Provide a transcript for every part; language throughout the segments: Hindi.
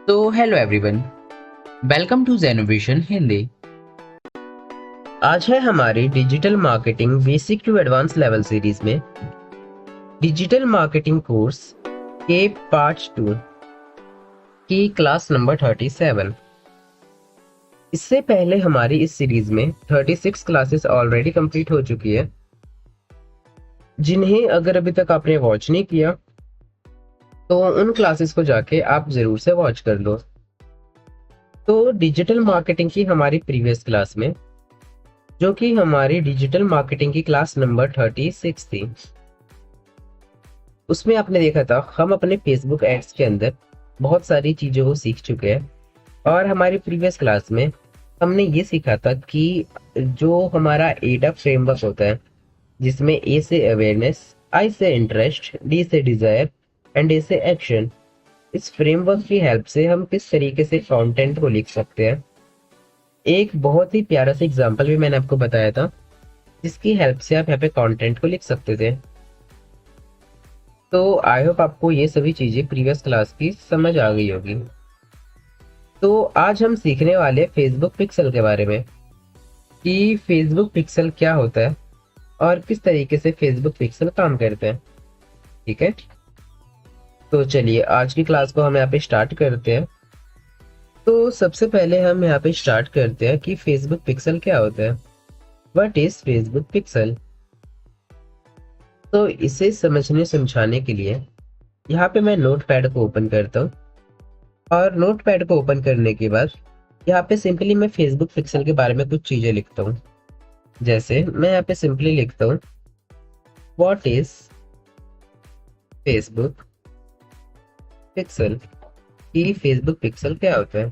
तो hello everyone, welcome to Genovation Hindi. आज है हमारी digital marketing basic to advance level series में डिजिटल मार्केटिंग कोर्स के पार्ट 2 की क्लास नंबर 37। इससे पहले हमारी इस सीरीज में 36 क्लासेस ऑलरेडी कंप्लीट हो चुकी है, जिन्हें अगर अभी तक आपने वॉच नहीं किया तो उन क्लासेस को जाके आप जरूर से वॉच कर लो। तो डिजिटल मार्केटिंग की हमारी प्रीवियस क्लास में, जो कि हमारी डिजिटल मार्केटिंग की क्लास नंबर 36 थी, उसमें आपने देखा था हम अपने फेसबुक एड्स के अंदर बहुत सारी चीज़ों को सीख चुके हैं। और हमारी प्रीवियस क्लास में हमने ये सीखा था कि जो हमारा एडा फ्रेमवर्क होता है, जिसमें ए से अवेयरनेस, आई से इंटरेस्ट, डी से डिजायर एंड ए से एक्शन, इस फ्रेमवर्क की हेल्प से हम किस तरीके से कंटेंट को लिख सकते हैं। एक बहुत ही प्यारा सा एग्जांपल भी मैंने आपको बताया था, जिसकी हेल्प से आप यहाँ पे कंटेंट को लिख सकते थे। तो आई होप आपको ये सभी चीजें प्रीवियस क्लास की समझ आ गई होगी। तो आज हम सीखने वाले फेसबुक पिक्सल के बारे में कि फेसबुक पिक्सल क्या होता है और किस तरीके से फेसबुक पिक्सल काम करते हैं। ठीक है, तो चलिए आज की क्लास को हम यहाँ पे स्टार्ट करते हैं। तो सबसे पहले हम यहाँ पे स्टार्ट करते हैं कि फेसबुक पिक्सल क्या होता है। What is Facebook pixel? तो इसे समझने समझाने के लिए यहाँ पे मैं नोटपैड को ओपन करता हूँ, और नोटपैड को ओपन करने के बाद यहाँ पे सिंपली मैं फेसबुक पिक्सल के बारे में कुछ चीजें लिखता हूँ। जैसे मैं यहाँ पे सिंपली लिखता हूँ व्हाट इज फेसबुक पिक्सल, कि फेसबुक पिक्सल क्या होता है।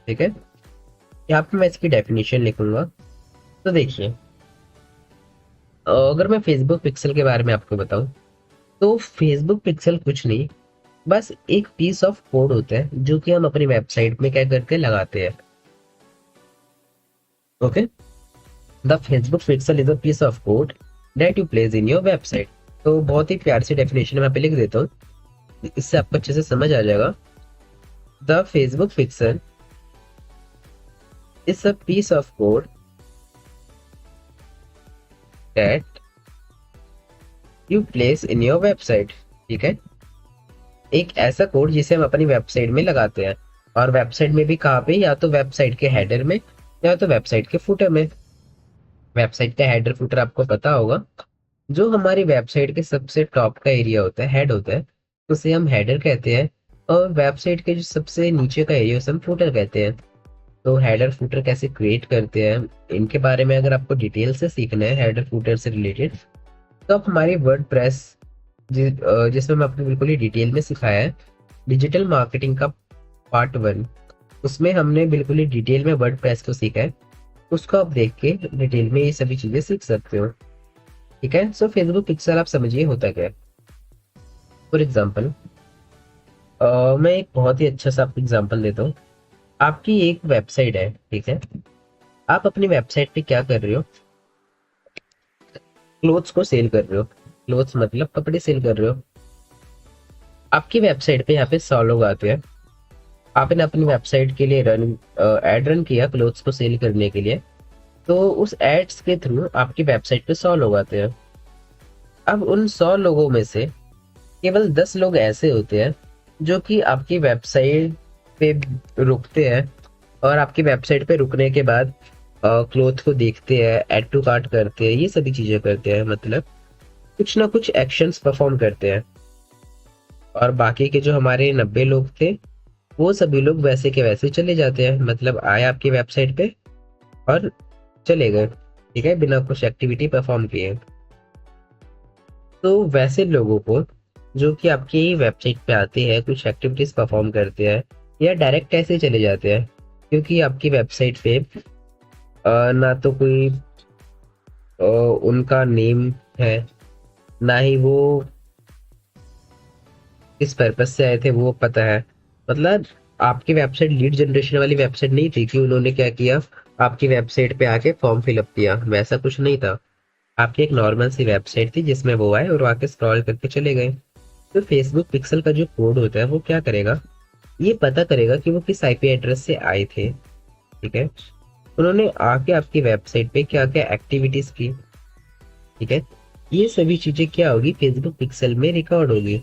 ठीक है, यहाँ पे मैं इसकी डेफिनेशन लिखूंगा। तो देखिए, अगर मैं फेसबुक पिक्सल के बारे में आपको बताऊं तो फेसबुक पिक्सल कुछ नहीं, बस एक पीस ऑफ कोड होता है जो कि हम अपनी वेबसाइट में क्या करके लगाते हैं। Okay, the Facebook pixel is a piece of code that you place in your website. तो बहुत ही प्यार से डेफिनेशन मैं पे लिख देता हूँ, इससे आपको अच्छे से समझ आ जाएगा। The Facebook pixel is a piece of code that you place in your website. ठीक है, एक ऐसा कोड जिसे हम अपनी वेबसाइट में लगाते हैं, और वेबसाइट में भी कहाँ पे, या तो वेबसाइट के हेडर में या तो वेबसाइट के फुटर में। वेबसाइट का हेडर फुटर आपको पता होगा, जो हमारी वेबसाइट के सबसे टॉप का एरिया होता है, हेड होता है, उसे हम हेडर कहते हैं। और वेबसाइट के जो सबसे नीचे का एरिया उसे हम फुटर कहते हैं। तो हेडर फुटर कैसे क्रिएट करते हैं, इनके बारे में अगर आपको डिटेल से सीखना है हेडर फुटर से रिलेटेड, तो आप हमारी वर्डप्रेस जिसमें मैं आपको बिल्कुल ही डिटेल में सिखाया है, डिजिटल मार्केटिंग का पार्ट 1, उसमें हमने बिल्कुल ही डिटेल में वर्डप्रेस को सीखा है। उसको आप देख के डिटेल में ये सभी चीजें सीख सकते हो। ठीक है, सो फेसबुक पिक्सल आप समझिए होता क्या है। फॉर एग्जाम्पल, मैं एक बहुत ही अच्छा सा आपको एग्जाम्पल देता हूँ। आपकी एक वेबसाइट है, ठीक है, आप अपनी वेबसाइट पे क्या कर रहे हो, क्लोथ्स को सेल कर रहे हो। क्लोथ्स मतलब कपड़े सेल कर रहे हो। आपकी वेबसाइट पे यहाँ पे 100 लोग आते हैं। आपने अपनी वेबसाइट के लिए एड रन किया क्लोथ्स को सेल करने के लिए, तो उस एड्स के थ्रू आपकी वेबसाइट पे 100 लोग आते हैं। अब उन 100 लोगों में से केवल 10 लोग ऐसे होते हैं जो कि आपकी वेबसाइट पे रुकते हैं, और आपकी वेबसाइट पे रुकने के बाद क्लोथ को देखते हैं, ऐड टू कार्ट करते हैं, ये सभी चीजें करते हैं, मतलब कुछ ना कुछ एक्शंस परफॉर्म करते हैं। और बाकी के जो हमारे 90 लोग थे, वो सभी लोग वैसे के वैसे चले जाते हैं, मतलब आए आपकी वेबसाइट पे और चले गए। ठीक है, बिना कुछ एक्टिविटी परफॉर्म किए। तो वैसे लोगों को जो कि आपकी वेबसाइट पे आते हैं, कुछ एक्टिविटीज परफॉर्म करते हैं, या डायरेक्ट ऐसे चले जाते हैं, क्योंकि आपकी वेबसाइट पे ना तो कोई उनका नेम है, ना ही वो किस पर्पज से आए थे वो पता है। मतलब आपकी वेबसाइट लीड जनरेशन वाली वेबसाइट नहीं थी कि उन्होंने क्या किया, आपकी वेबसाइट पे आके फॉर्म फिलअप किया, वैसा कुछ नहीं था। आपकी एक नॉर्मल सी वेबसाइट थी जिसमें वो आए और आके स्क्रॉल करके चले गए। तो फेसबुक पिक्सल का जो कोड होता है वो क्या करेगा, ये पता करेगा कि वो किस आईपी एड्रेस से आए थे, ठीक है। उन्होंने आके आपकी वेबसाइट पे क्या क्या एक्टिविटीज की, ठीक है। ये सभी चीजें क्या होगी, फेसबुक पिक्सल में रिकॉर्ड होगी।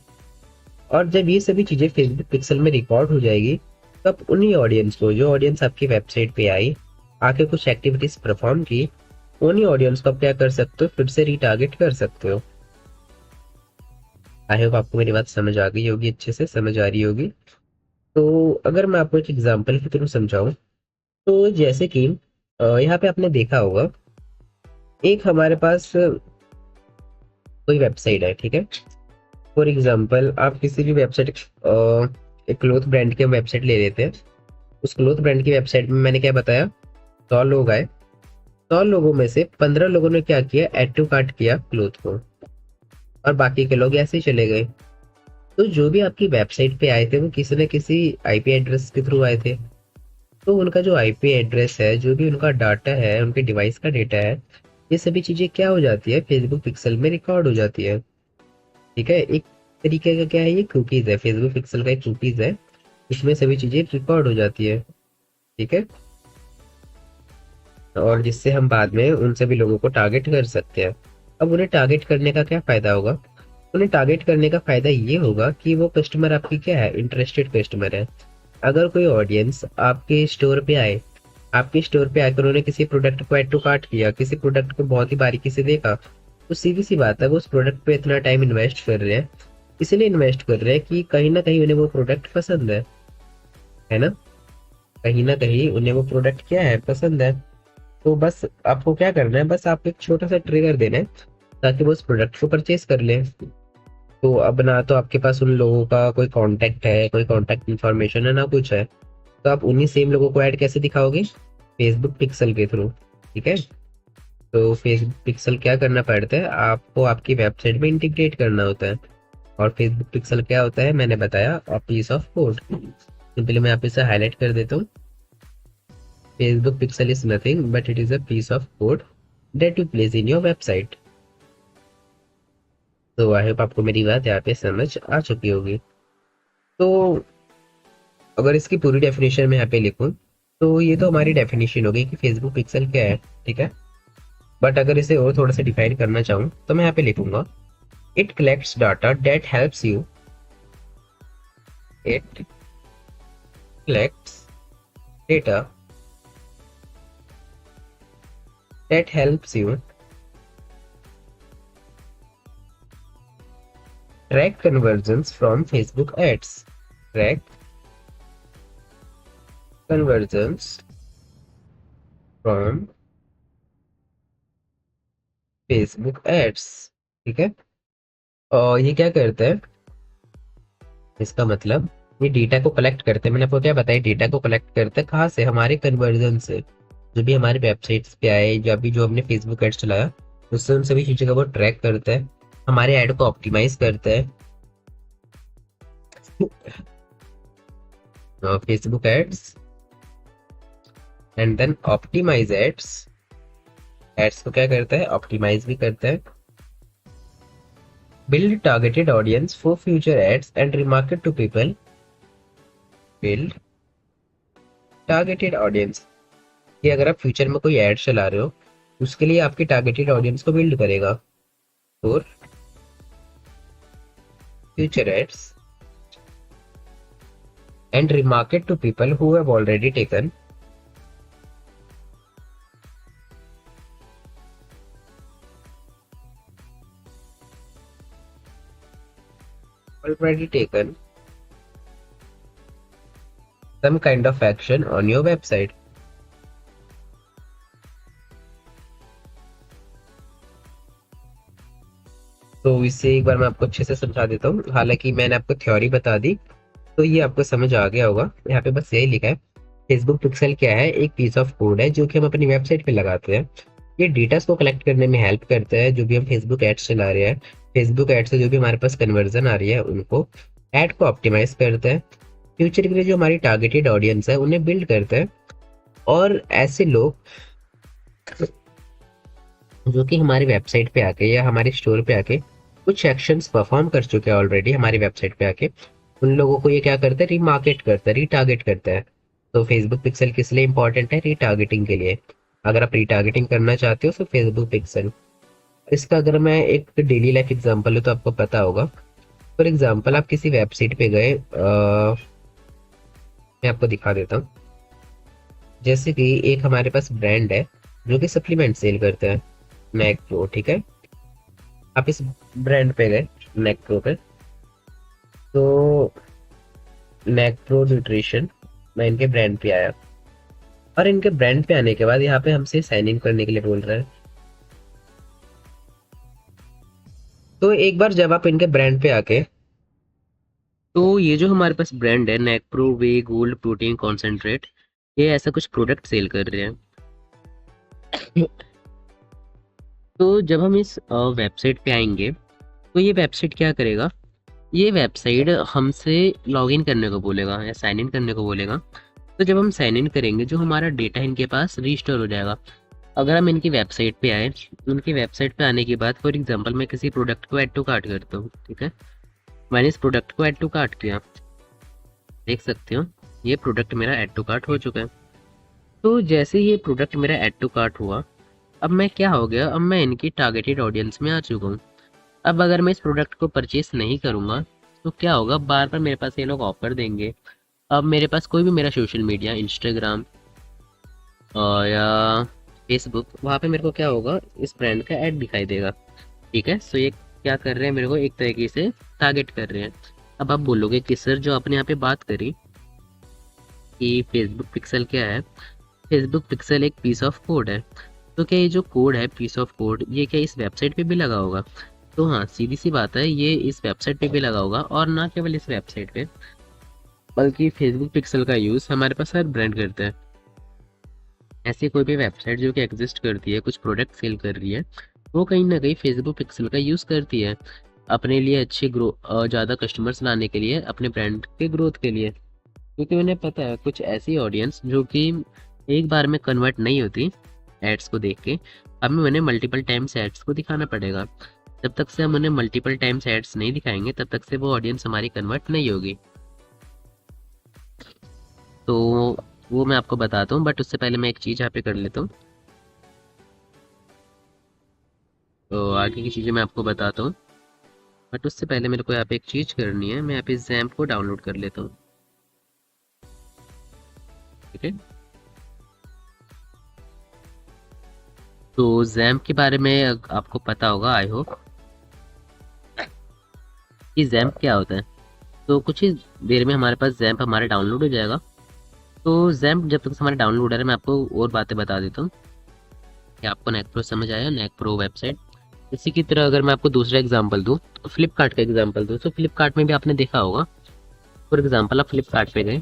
और जब ये सभी चीजें फेसबुक पिक्सल में रिकॉर्ड हो जाएगी, तब उन्हीं ऑडियंस को, जो ऑडियंस आपकी वेबसाइट पे आई, आके कुछ एक्टिविटीज परफॉर्म की, उन्हीं ऑडियंस को आप क्या कर सकते हो, फिर से रिटारगेट कर सकते हो। आई होप आपको मेरी बात समझ आ गई होगी, अच्छे से समझ आ रही होगी। तो अगर मैं आपको एक एग्जांपल के थ्रू समझाऊं, तो जैसे कि यहाँ पे आपने देखा होगा, एक हमारे पास कोई वेबसाइट है, ठीक है। फॉर एग्जांपल आप किसी भी वेबसाइट, एक क्लोथ ब्रांड की वेबसाइट ले लेते हैं। उस क्लोथ ब्रांड की वेबसाइट में मैंने क्या बताया, 100 लोग आए, 100 लोगों में से 15 लोगों ने क्या किया, ऐड टू कार्ट किया क्लोथ को, और बाकी के लोग ऐसे ही चले गए। तो जो भी आपकी वेबसाइट पे आए थे, वो किसी न किसी आईपी एड्रेस के थ्रू आए थे। तो उनका जो आईपी एड्रेस है, जो भी उनका डाटा है, उनके डिवाइस का डेटा है, ये सभी चीजें क्या हो जाती है, फेसबुक पिक्सल में रिकॉर्ड हो जाती है, ठीक है। एक तरीके का क्या है, ये कुकीज है, फेसबुक पिक्सल का एक कुकीज है, इसमें सभी चीजें रिकॉर्ड हो जाती है, ठीक है। और जिससे हम बाद में उन सभी लोगों को टारगेट कर सकते हैं। अब उन्हें टारगेट करने का क्या फायदा होगा, उन्हें टारगेट करने का फायदा ये होगा कि वो कस्टमर आपकी क्या है, इंटरेस्टेड कस्टमर है। अगर कोई ऑडियंस आपके स्टोर पे आए, आपके स्टोर पे आकर उन्होंने किसी प्रोडक्ट को ऐड टू कार्ट किया, किसी प्रोडक्ट को बहुत ही बारीकी से देखा, तो सीधी सी बात है, वो उस प्रोडक्ट पे इतना टाइम इन्वेस्ट कर रहे हैं, इसलिए इन्वेस्ट कर रहे हैं कि कहीं ना कहीं उन्हें वो प्रोडक्ट पसंद है ना। कहीं ना कहीं उन्हें वो प्रोडक्ट क्या है, पसंद है। तो बस आपको क्या करना है, बस आपको एक छोटा सा ट्रिगर देना है, ताकि वो उस प्रोडक्ट को परचेज कर ले। तो अब ना तो आपके पास उन लोगों का कोई कांटेक्ट है, कोई कांटेक्ट इन्फॉर्मेशन है, ना कुछ है। तो आप उन्हीं सेम लोगों को ऐड कैसे दिखाओगे, फेसबुक पिक्सल के थ्रू, ठीक है। तो फेसबुक पिक्सल क्या करना पड़ता है, आपको आपकी वेबसाइट में इंटीग्रेट करना होता है। और फेसबुक पिक्सल क्या होता है, मैंने बताया, a piece of code. Simply मैं आप इसे हाईलाइट कर देता हूँ। Facebook pixel is nothing but it is a piece of code that you place in your website. तो आई होप आपको मेरी बात यहाँ पे समझ आ चुकी होगी। तो अगर इसकी पूरी डेफिनेशन में यहाँ पे लिखूं, तो ये तो हमारी डेफिनेशन होगी कि फेसबुक पिक्सल क्या है, ठीक है। बट अगर इसे और थोड़ा सा डिफाइन करना चाहूँ, तो मैं यहाँ पे लिखूंगा, it collects data that helps you, it collects data that helps you track conversions from Facebook ads. Track conversions from Facebook ads. ठीक है। और ये क्या करता है, इसका मतलब ये डेटा को कलेक्ट करते हैं। मैंने आपको क्या बताया, डेटा को कलेक्ट करते हैं कहाँ से, हमारे कन्वर्जन से। जो भी हमारे वेबसाइट्स पे आए, या भी जो हमने फेसबुक एड्स चलाया, उससे उन सभी चीज़ों का वो ट्रैक करता है, हमारे ऐड को ऑप्टिमाइज करता है। Facebook ads and then optimise ads. Ads को क्या करता है, ऑप्टिमाइज भी करता है। Build targeted audience for future ads and remarket to people. Build targeted audience, कि अगर आप फ्यूचर में कोई एड चला रहे हो, उसके लिए आपकी टारगेटेड ऑडियंस को बिल्ड करेगा for future ads and remarket to people who have already taken some kind of action on your website. तो इसे एक बार मैं आपको अच्छे से समझा देता हूँ। हालांकि मैंने आपको थ्योरी बता दी, तो ये आपको समझ आ गया होगा। यहाँ पे बस यही लिखा है, फेसबुक पिक्सल क्या है, एक पीस ऑफ कोड है जो कि हम अपनी वेबसाइट पे लगाते हैं। ये डेटा को कलेक्ट करने में हेल्प करता है, जो भी हम फेसबुक एड्स चला रहे हैं, फेसबुक एड से जो भी हमारे पास कन्वर्जन आ रही है, उनको एड को ऑप्टिमाइज करता है। फ्यूचर के लिए जो हमारी टारगेटेड ऑडियंस है, उन्हें बिल्ड करता है। और ऐसे लोग जो कि हमारी वेबसाइट पे आके या हमारे स्टोर पे आके कुछ एक्शंस परफॉर्म कर चुके हैं ऑलरेडी हमारी वेबसाइट पे आके, उन लोगों को ये क्या करता है, रीमार्केट करता है, रीटारगेट करता है। तो फेसबुक पिक्सल किस लिए इंपॉर्टेंट है? रीटारगेटिंग के लिए। अगर आप रीटारगेटिंग करना चाहते हो तो फेसबुक पिक्सल। इसका अगर मैं एक डेली लाइफ एग्जांपल लूँ तो आपको पता होगा। फॉर एग्जांपल आप किसी वेबसाइट पे गए, मैं आपको दिखा देता हूँ। जैसे कि एक हमारे पास ब्रांड है जो कि सप्लीमेंट सेल करता है, नेक प्रो, ठीक है। आप इस ब्रांड पे गए, नेक प्रो पे, तो नेक प्रो न्यूट्रिशन, मैं इनके ब्रांड पे आया, और इनके ब्रांड पे आने के बाद यहाँ पे हमसे साइन इन करने के लिए बोल रहा है। तो एक बार जब आप इनके ब्रांड पे आके, तो ये जो हमारे पास ब्रांड है नेक प्रो वे गोल्ड प्रोटीन कॉन्सेंट्रेट, ये ऐसा कुछ प्रोडक्ट सेल कर रहे हैं। तो जब हम इस वेबसाइट पे आएंगे तो ये वेबसाइट क्या करेगा, ये वेबसाइट हमसे लॉगिन करने को बोलेगा या साइन इन करने को बोलेगा। तो जब हम साइन इन करेंगे जो हमारा डेटा इनके पास रजिस्टर हो जाएगा। अगर हम इनकी वेबसाइट पे आए, उनकी वेबसाइट पे आने के बाद फॉर एग्जांपल मैं किसी प्रोडक्ट को ऐड टू कार्ट करता हूँ, ठीक है। मैंने इस प्रोडक्ट को ऐड टू कार्ट किया, देख सकते हो ये प्रोडक्ट मेरा ऐड टू कार्ट हो चुका है। तो जैसे ही ये प्रोडक्ट मेरा ऐड टू कार्ट हुआ, अब मैं क्या हो गया, अब मैं इनकी टारगेटेड ऑडियंस में आ चुका हूँ। अब अगर मैं इस प्रोडक्ट को परचेस नहीं करूँगा तो क्या होगा, बार बार मेरे पास ये लोग ऑफर देंगे। अब मेरे पास कोई भी मेरा सोशल मीडिया, इंस्टाग्राम या फेसबुक, वहाँ पे मेरे को क्या होगा, इस ब्रांड का ऐड दिखाई देगा, ठीक है। सो ये क्या कर रहे हैं, मेरे को एक तरीके से टारगेट कर रहे हैं। अब आप बोलोगे कि सर जो आपने यहाँ पे बात करी कि फेसबुक पिक्सल क्या है, फेसबुक पिक्सल एक पीस ऑफ कोड है। तो क्या ये जो कोड है, पीस ऑफ कोड, ये क्या इस वेबसाइट पे भी लगा होगा? तो हाँ, सीधी सी बात है, ये इस वेबसाइट पे भी लगा होगा, और ना केवल इस वेबसाइट पे, बल्कि फेसबुक पिक्सल का यूज़ हमारे पास हर ब्रांड करता है। ऐसी कोई भी वेबसाइट जो कि एग्जिस्ट करती है, कुछ प्रोडक्ट सेल कर रही है, वो कहीं ना कहीं फेसबुक पिक्सल का यूज़ करती है अपने लिए अच्छे ज़्यादा कस्टमर्स लाने के लिए, अपने ब्रांड के ग्रोथ के लिए। क्योंकि उन्हें पता है कुछ ऐसी ऑडियंस जो कि एक बार में कन्वर्ट नहीं होती एड्स को देख के, हमें उन्हें मल्टीपल टाइम्स एड्स को दिखाना पड़ेगा। जब तक से हम उन्हें मल्टीपल टाइम्स एड्स नहीं दिखाएंगे तब तक से वो ऑडियंस हमारी कन्वर्ट नहीं होगी। तो वो मैं आपको बताता हूँ, बट उससे पहले मैं एक चीज़ यहाँ पे कर लेता हूँ। तो आगे की चीज़ें मैं आपको बताता हूँ, बट उससे पहले मेरे को यहाँ पे एक चीज़ करनी है। मैं यहाँ पे जैम्प को डाउनलोड कर लेता हूँ, ठीक है। तो जैम्प के बारे में आपको पता होगा, आई होप, कि जैम्प क्या होता है। तो कुछ ही देर में हमारे पास जैम्प हमारा डाउनलोड हो जाएगा। तो जैम्प जब तक हमारा डाउनलोड हो रहा है, मैं आपको और बातें बता देता हूँ कि आपको नेक प्रो समझ आया, नेक प्रो वेबसाइट। इसी की तरह अगर मैं आपको दूसरा एग्जांपल दूँ, तो फ्लिपकार्ट का एग्जांपल दूँ, तो फ्लिपकार्ट में भी आपने देखा होगा। फॉर एग्जांपल आप फ्लिपकार्ट पे गए,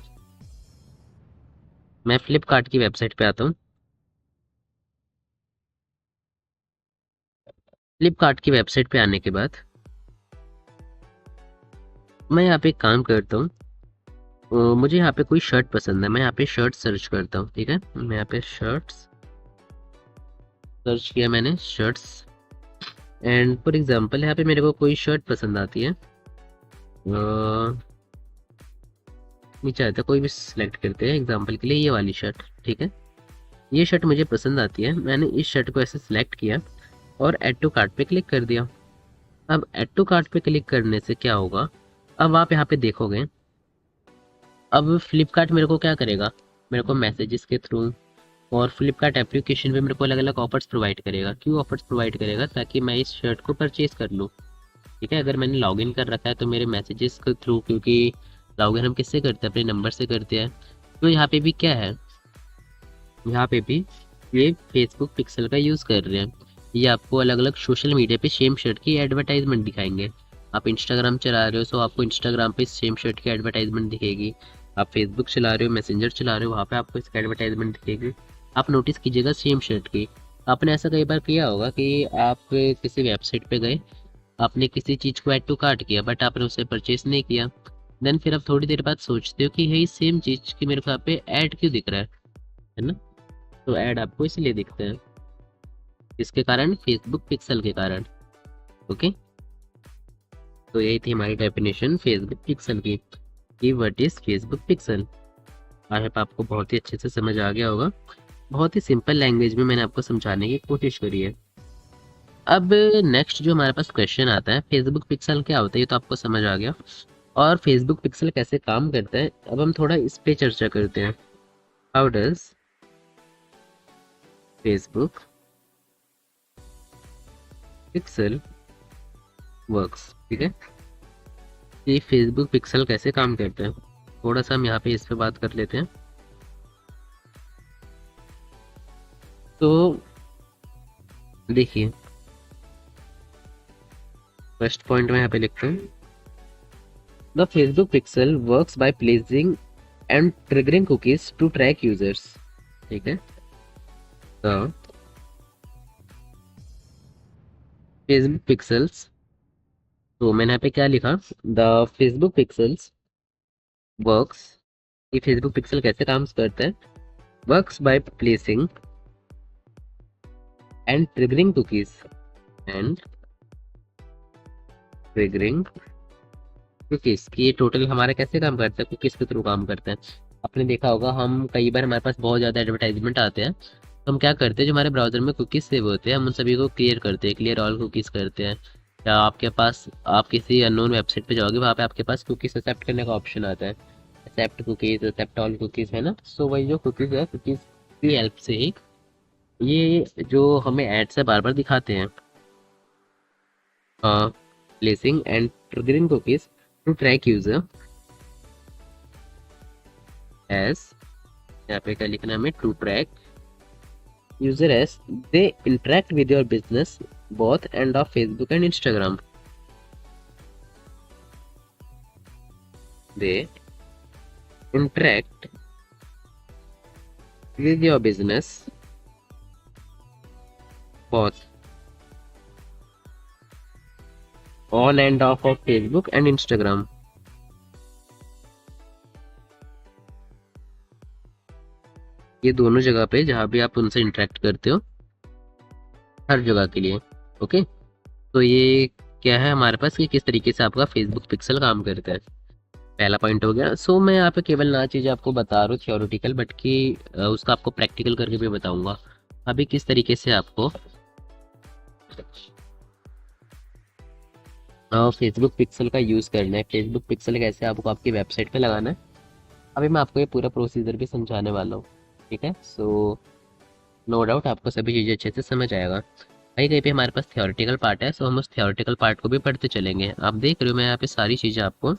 मैं फ्लिपकार्ट की वेबसाइट पे आता हूँ। फ्लिपकार्ट की वेबसाइट पे आने के बाद मैं यहाँ पे एक काम करता हूँ। मुझे यहाँ पे कोई शर्ट पसंद है, मैं यहाँ पे शर्ट सर्च करता हूँ, ठीक है। मैं यहाँ पे शर्ट्स सर्च किया, मैंने शर्ट्स, एंड फॉर एग्जांपल यहाँ पे मेरे को कोई शर्ट पसंद आती है। नीचे आता है, कोई भी सिलेक्ट करते हैं एग्जांपल के लिए, ये वाली शर्ट, ठीक है। ये शर्ट मुझे पसंद आती है, मैंने इस शर्ट को ऐसे सिलेक्ट किया और ऐड टू कार्ट पे क्लिक कर दिया। अब ऐड टू कार्ट पे क्लिक करने से क्या होगा, अब आप यहाँ पे देखोगे, अब फ्लिपकार्ट मेरे को क्या करेगा, मेरे को मैसेजेस के थ्रू और फ्लिपकार्ट एप्लीकेशन पे मेरे को अलग अलग ऑफर्स प्रोवाइड करेगा। क्यों ऑफर्स प्रोवाइड करेगा? ताकि मैं इस शर्ट को परचेज कर लूँ, ठीक है। अगर मैंने लॉगिन कर रखा है तो मेरे मैसेजेस के थ्रू, क्योंकि लॉगिन हम किससे करते हैं, अपने नंबर से करते हैं, तो यहाँ पे भी क्या है, यहाँ पे भी ये फेसबुक पिक्सल का यूज़ कर रहे हैं। ये आपको अलग अलग सोशल मीडिया पे सेम शर्ट की एडवर्टाइजमेंट दिखाएंगे। आप इंस्टाग्राम चला रहे हो तो आपको इंस्टाग्राम पे सेम शर्ट की एडवर्टाइजमेंट दिखेगी। आप फेसबुक चला रहे हो, मैसेंजर चला रहे हो, वहाँ पे आपको इसकी एडवर्टाइजमेंट दिखेगी। आप नोटिस कीजिएगा सेम शर्ट की। आपने ऐसा कई बार किया होगा कि आप किसी वेबसाइट पे गए, आपने किसी चीज़ को ऐड टू कार्ट किया, बट आपने उसे परचेस नहीं किया। देन फिर आप थोड़ी देर बाद सोचते हो कि यही सेम चीज़ की मेरे को यहाँ पे ऐड क्यों दिख रहा है ना। तो ऐड आपको इसलिए दिखते हैं, इसके कारण, फेसबुक पिक्सल के कारण, ओके। तो यही थी हमारी डेफिनेशन फेसबुक पिक्सल की। कि what is Facebook pixel. I hope आपको बहुत ही अच्छे से समझ आ गया होगा। बहुत ही सिंपल लैंग्वेज में मैंने आपको समझाने की कोशिश करी है। अब नेक्स्ट जो हमारे पास क्वेश्चन आता है, फेसबुक पिक्सल क्या होता है, ये तो आपको समझ आ गया। और फेसबुक पिक्सल कैसे काम करता है, अब हम थोड़ा इस पे चर्चा करते हैं। How does Facebook pixel works. ठीक है, ये फेसबुक पिक्सल कैसे काम करता है, थोड़ा सा हम यहाँ पे इस पे बात कर लेते हैं। तो देखिए, फर्स्ट पॉइंट में यहाँ पे लिखता हूँ, the Facebook pixel works by placing and triggering cookies to track users. ठीक है, तो फेसबुक पिक्सल्स, तो मैंने यहाँ पे क्या लिखा, द फेसबुक पिक्सल्स वर्क्स, ये फेसबुक पिक्सल कैसे काम करता है, works by placing and triggering cookies and triggering cookies, ये टोटल हमारा कैसे काम करता है, कुकीज के थ्रू काम करता है। आपने देखा होगा, हम कई बार हमारे पास बहुत ज़्यादा एडवर्टाइजमेंट आते हैं, तो हम क्या करते हैं, जो हमारे ब्राउजर में कुकीज सेव होते हैं हम उन सभी को क्लियर करते हैं, क्लियर ऑल कुकीज करते हैं। या आपके पास, आप किसी अननोन वेबसाइट पे जाओगे, वहाँ पे आपके पास कुकीज एक्सेप्ट करने का ऑप्शन आता है, accept cookies, accept all cookies, है ना। सो वही जो कुकीज है, कुकीज की हेल्प से ही ये जो हमें एड से बार बार दिखाते हैं, placing and triggering cookies to track user as, यहाँ पे क्या लिखना है हमें, to track user as they interact with your business both and off Facebook and Instagram. They interact with your business both on and off of Facebook and Instagram। ये दोनों जगह पे जहाँ भी आप उनसे इंटरेक्ट करते हो, हर जगह के लिए। ओके, तो ये क्या है हमारे पास कि किस तरीके से आपका फेसबुक पिक्सल काम करता है, पहला पॉइंट हो गया। सो मैं यहाँ पे केवल ना चीज़ें आपको बता रहा हूँ थियोरेटिकल, बट कि उसका आपको प्रैक्टिकल करके भी बताऊंगा अभी किस तरीके से आपको फेसबुक पिक्सल का यूज़ करना है, फेसबुक पिक्सल कैसे आपको आपकी वेबसाइट पे लगाना है। अभी मैं आपको ये पूरा प्रोसीजर भी समझाने वाला हूँ। ठीक है, सो नो डाउट आपको सभी चीज़ें अच्छे से समझ आएगा। कहीं कहीं पे हमारे पास थियोरेटिकल पार्ट है, सो हम उस थियोरेटिकल पार्ट को भी पढ़ते चलेंगे। आप देख रहे हो मैं यहाँ पे सारी चीज़ें आपको,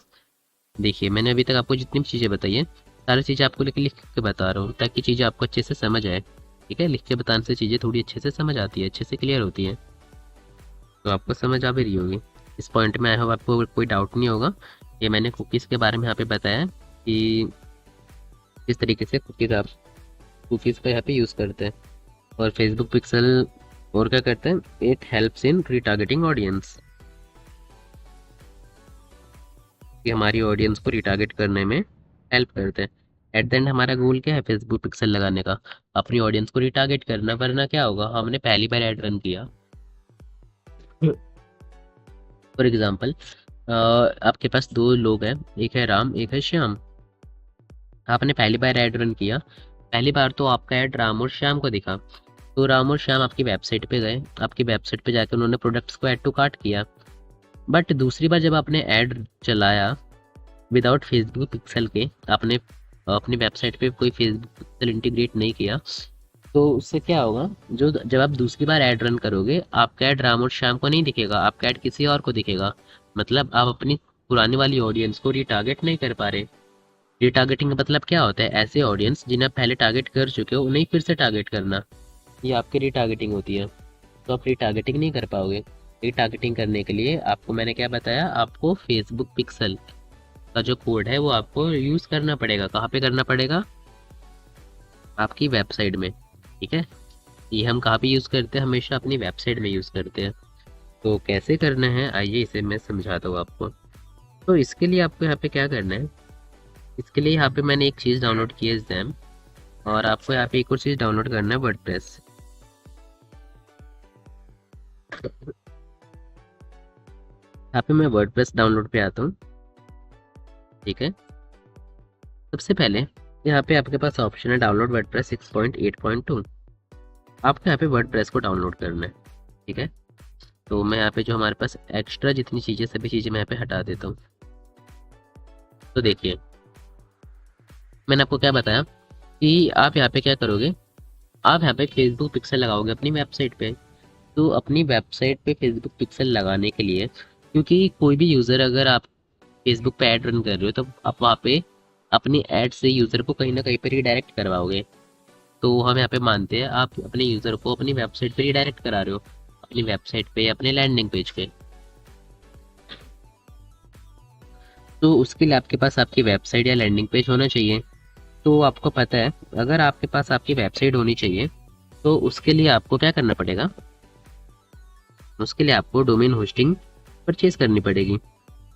देखिए मैंने अभी तक आपको जितनी भी चीज़ें बताई है, सारी चीज़ें आपको लिख के बता रहा हूँ ताकि चीज़ें आपको अच्छे से समझ आए। ठीक है, लिख के बताने से चीज़ें थोड़ी अच्छे से समझ आती है, अच्छे से क्लियर होती है, तो आपको समझ आ भी रही होगी। इस पॉइंट में आई होप आपको कोई डाउट नहीं होगा। ये मैंने कुकीज़ के बारे में यहाँ पे बताया कि किस तरीके से कुकीज़ आप कुकीज़ का यहाँ पे यूज़ करते हैं। और फेसबुक पिक्सल और क्या करते हैं, it helps in retargeting audience, कि हमारी ऑडियंस को रिटारगेट करने में हेल्प करते हैं। एट द एंड हमारा गोल क्या है फेसबुक पिक्सल लगाने का, अपनी ऑडियंस को रिटारगेट करना, वरना क्या होगा, हमने पहली बार ऐड रन किया, फॉर एग्जाम्पल आपके पास दो लोग हैं, एक है राम एक है श्याम, आपने पहली बार ऐड रन किया, पहली बार तो आपका ऐड राम और श्याम को दिखा, तो राम और श्याम आपकी वेबसाइट पे गए, आपकी वेबसाइट पे जाकर उन्होंने प्रोडक्ट्स को ऐड टू कार्ट किया। बट दूसरी बार जब आपने ऐड चलाया विदाउट फेसबुक पिक्सल के, आपने अपनी वेबसाइट पे कोई फेसबुक पिक्सल इंटीग्रेट नहीं किया, तो उससे क्या होगा, जो जब आप दूसरी बार ऐड रन करोगे, आपका ऐड राम और श्याम को नहीं दिखेगा, आपका ऐड किसी और को दिखेगा। मतलब आप अपनी पुरानी वाली ऑडियंस को रिटारगेट नहीं कर पा रहे। रिटारगेटिंग का मतलब क्या होता है, ऐसे ऑडियंस जिन्हें आप पहले टारगेट कर चुके हो उन्हें फिर से टारगेट करना, ये आपकी रिटारगेटिंग होती है। तो आप रिटारगेटिंग नहीं कर पाओगे। रिटारगेटिंग करने के लिए आपको मैंने क्या बताया, आपको फेसबुक पिक्सल का जो कोड है वो आपको यूज़ करना पड़ेगा। कहाँ पे करना पड़ेगा, आपकी वेबसाइट में। ठीक है, ये हम कहाँ पे यूज़ करते हैं, हमेशा अपनी वेबसाइट में यूज़ करते हैं। तो कैसे करना है आइए इसे मैं समझाता हूँ आपको। तो इसके लिए आपको यहाँ पे क्या करना है, इसके लिए यहाँ पे मैंने एक चीज़ डाउनलोड की है ज़ैम, और आपको यहाँ पे एक और चीज़ डाउनलोड करना है वर्डप्रेस। यहाँ पे मैं वर्डप्रेस डाउनलोड पे आता हूँ। ठीक है, सबसे पहले यहाँ पे आपके पास ऑप्शन है डाउनलोड वर्डप्रेस 6.8.2। आपको यहाँ पे वर्डप्रेस को डाउनलोड करना है, ठीक है। तो मैं यहाँ पे जो हमारे पास एक्स्ट्रा जितनी चीज़ें, सभी चीज़ें मैं यहाँ पे हटा देता हूँ। तो देखिए, मैंने आपको क्या बताया कि आप यहाँ पे क्या करोगे, आप यहाँ पे फेसबुक पिक्सल लगाओगे अपनी वेबसाइट पे। तो अपनी वेबसाइट पे फेसबुक पिक्सल लगाने के लिए, क्योंकि कोई भी यूज़र अगर आप फेसबुक पे ऐड रन कर रहे हो तो आप वहाँ पे अपनी ऐड से यूज़र को कहीं ना कहीं पर रिडायरेक्ट करवाओगे। तो हम यहाँ पे मानते हैं आप अपने यूज़र को अपनी वेबसाइट पे रिडायरेक्ट करा रहे हो, अपनी वेबसाइट पे, अपने लैंडिंग पेज पे। तो उसके लिए आपके पास आपकी वेबसाइट या लैंडिंग पेज होना चाहिए। तो आपको पता है, अगर आपके पास आपकी वेबसाइट होनी चाहिए तो उसके लिए आपको क्या करना पड़ेगा, उसके लिए आपको डोमेन होस्टिंग परचेज करनी पड़ेगी।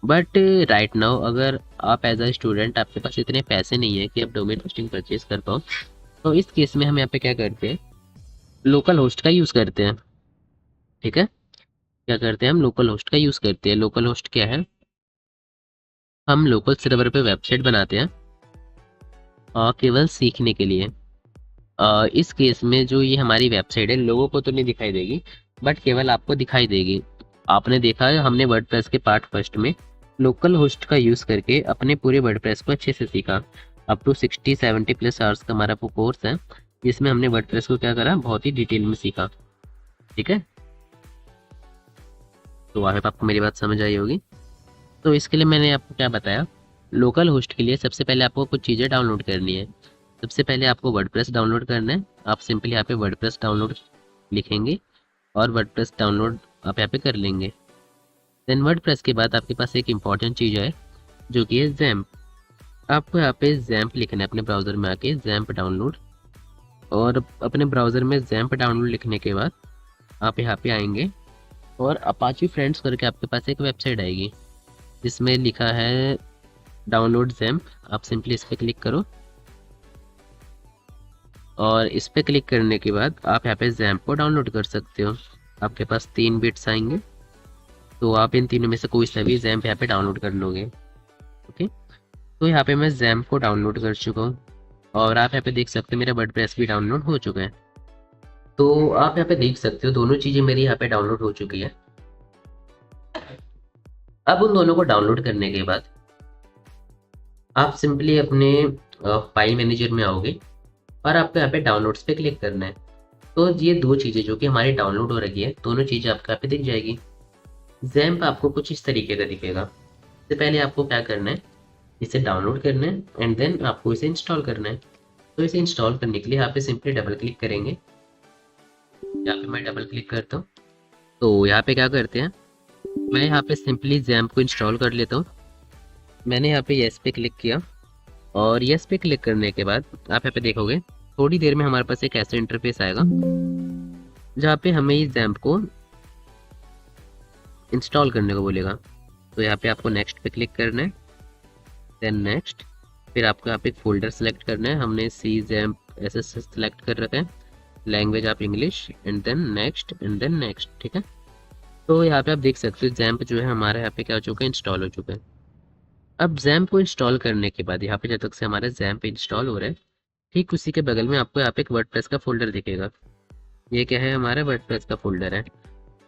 बट राइट नाउ अगर आप एज अ स्टूडेंट, आपके पास इतने पैसे नहीं है कि आप डोमेन होस्टिंग परचेज कर पाओ, तो इस केस में हम यहाँ पे क्या करते हैं, लोकल होस्ट का यूज़ करते हैं, ठीक है। क्या करते हैं, हम लोकल होस्ट का यूज़ करते हैं। लोकल होस्ट क्या है, हम लोकल सर्वर पे वेबसाइट बनाते हैं केवल सीखने के लिए। इस केस में जो ये हमारी वेबसाइट है लोगों को तो नहीं दिखाई देगी, बट केवल आपको दिखाई देगी। आपने देखा है, हमने वर्डप्रेस के पार्ट फर्स्ट में लोकल होस्ट का यूज़ करके अपने पूरे वर्डप्रेस को अच्छे से सीखा। अप टू 60-70 प्लस आवर्स का हमारा वो कोर्स है, जिसमें हमने वर्डप्रेस को क्या करा, बहुत ही डिटेल में सीखा, ठीक है। तो आई होप आपको मेरी बात समझ आई होगी। तो इसके लिए मैंने आपको क्या बताया, लोकल होस्ट के लिए सबसे पहले आपको कुछ चीज़ें डाउनलोड करनी है। सबसे पहले आपको वर्डप्रेस डाउनलोड करना है। आप सिंपली यहाँ पे वर्डप्रेस डाउनलोड लिखेंगे और वर्डप्रेस डाउनलोड आप यहाँ पे कर लेंगे। देन वर्डप्रेस के बाद आपके पास एक इम्पॉर्टेंट चीज़ है जो कि है जैम्प। आपको यहाँ पे जैम्प लिखना है अपने ब्राउज़र में आके, जैम्प डाउनलोड। और अपने ब्राउज़र में जैम्प डाउनलोड लिखने के बाद आप यहाँ पे आएंगे और अपाची फ्रेंड्स करके आपके पास एक वेबसाइट आएगी जिसमें लिखा है डाउनलोड जैम्प। आप सिंपली इस पर क्लिक करो और इस पर क्लिक करने के बाद आप यहाँ पे जैम्प को डाउनलोड कर सकते हो। आपके पास 3 बिट्स आएंगे, तो आप इन तीनों में से कोई सा भी जैम्प यहाँ पे डाउनलोड कर लोगे, ओके। तो यहाँ पे मैं जैम्प को डाउनलोड कर चुका हूँ और आप यहाँ पे देख सकते हो मेरा वर्डप्रेस भी डाउनलोड हो चुका है। तो आप यहाँ पे देख सकते हो दोनों चीज़ें मेरी यहाँ पे डाउनलोड हो चुकी है। अब उन दोनों को डाउनलोड करने के बाद आप सिंपली अपने फाइल मैनेजर में आओगे और आपको यहाँ पे डाउनलोड्स पे क्लिक करना है। तो ये दो चीज़ें जो कि हमारी डाउनलोड हो रही है, दोनों चीज़ें आपको यहाँ पे दिख जाएगी। जैम्प आपको कुछ इस तरीके का दिखेगा। सबसे पहले आपको क्या करना है, इसे डाउनलोड करना है एंड देन आपको इसे इंस्टॉल करना है। तो इसे इंस्टॉल करने के लिए यहाँ पे सिंपली डबल क्लिक करेंगे। यहाँ पे मैं डबल क्लिक करता हूँ। तो यहाँ पे क्या करते हैं, मैं यहाँ पे सिंपली जैम्प को इंस्टॉल कर लेता हूँ। मैंने यहाँ पे येस पे क्लिक किया और येस पे क्लिक करने के बाद आप यहाँ पे देखोगे थोड़ी देर में हमारे पास एक ऐसा इंटरफेस आएगा जहाँ पे हमें इस जैम्प को इंस्टॉल करने को बोलेगा। तो यहाँ पे आपको नेक्स्ट पे क्लिक करना है, देन नेक्स्ट, फिर आपको यहाँ पे एक फोल्डर सेलेक्ट करना है। हमने सी जैम्प ऐसे सेलेक्ट कर रखा है, लैंग्वेज आप English, and then next and then next, ठीक है। तो यहाँ पे आप देख सकते हो जैम्प जो है हमारे यहाँ पे क्या हो चुका है, इंस्टॉल हो चुका है। अब जैम्प को इंस्टॉल करने के बाद यहाँ पे जब तक से हमारा जैम्प इंस्टॉल हो रहा है, ठीक उसी के बगल में आपको यहाँ पे एक वर्डप्रेस का फोल्डर दिखेगा। ये क्या है, हमारा वर्डप्रेस का फोल्डर है।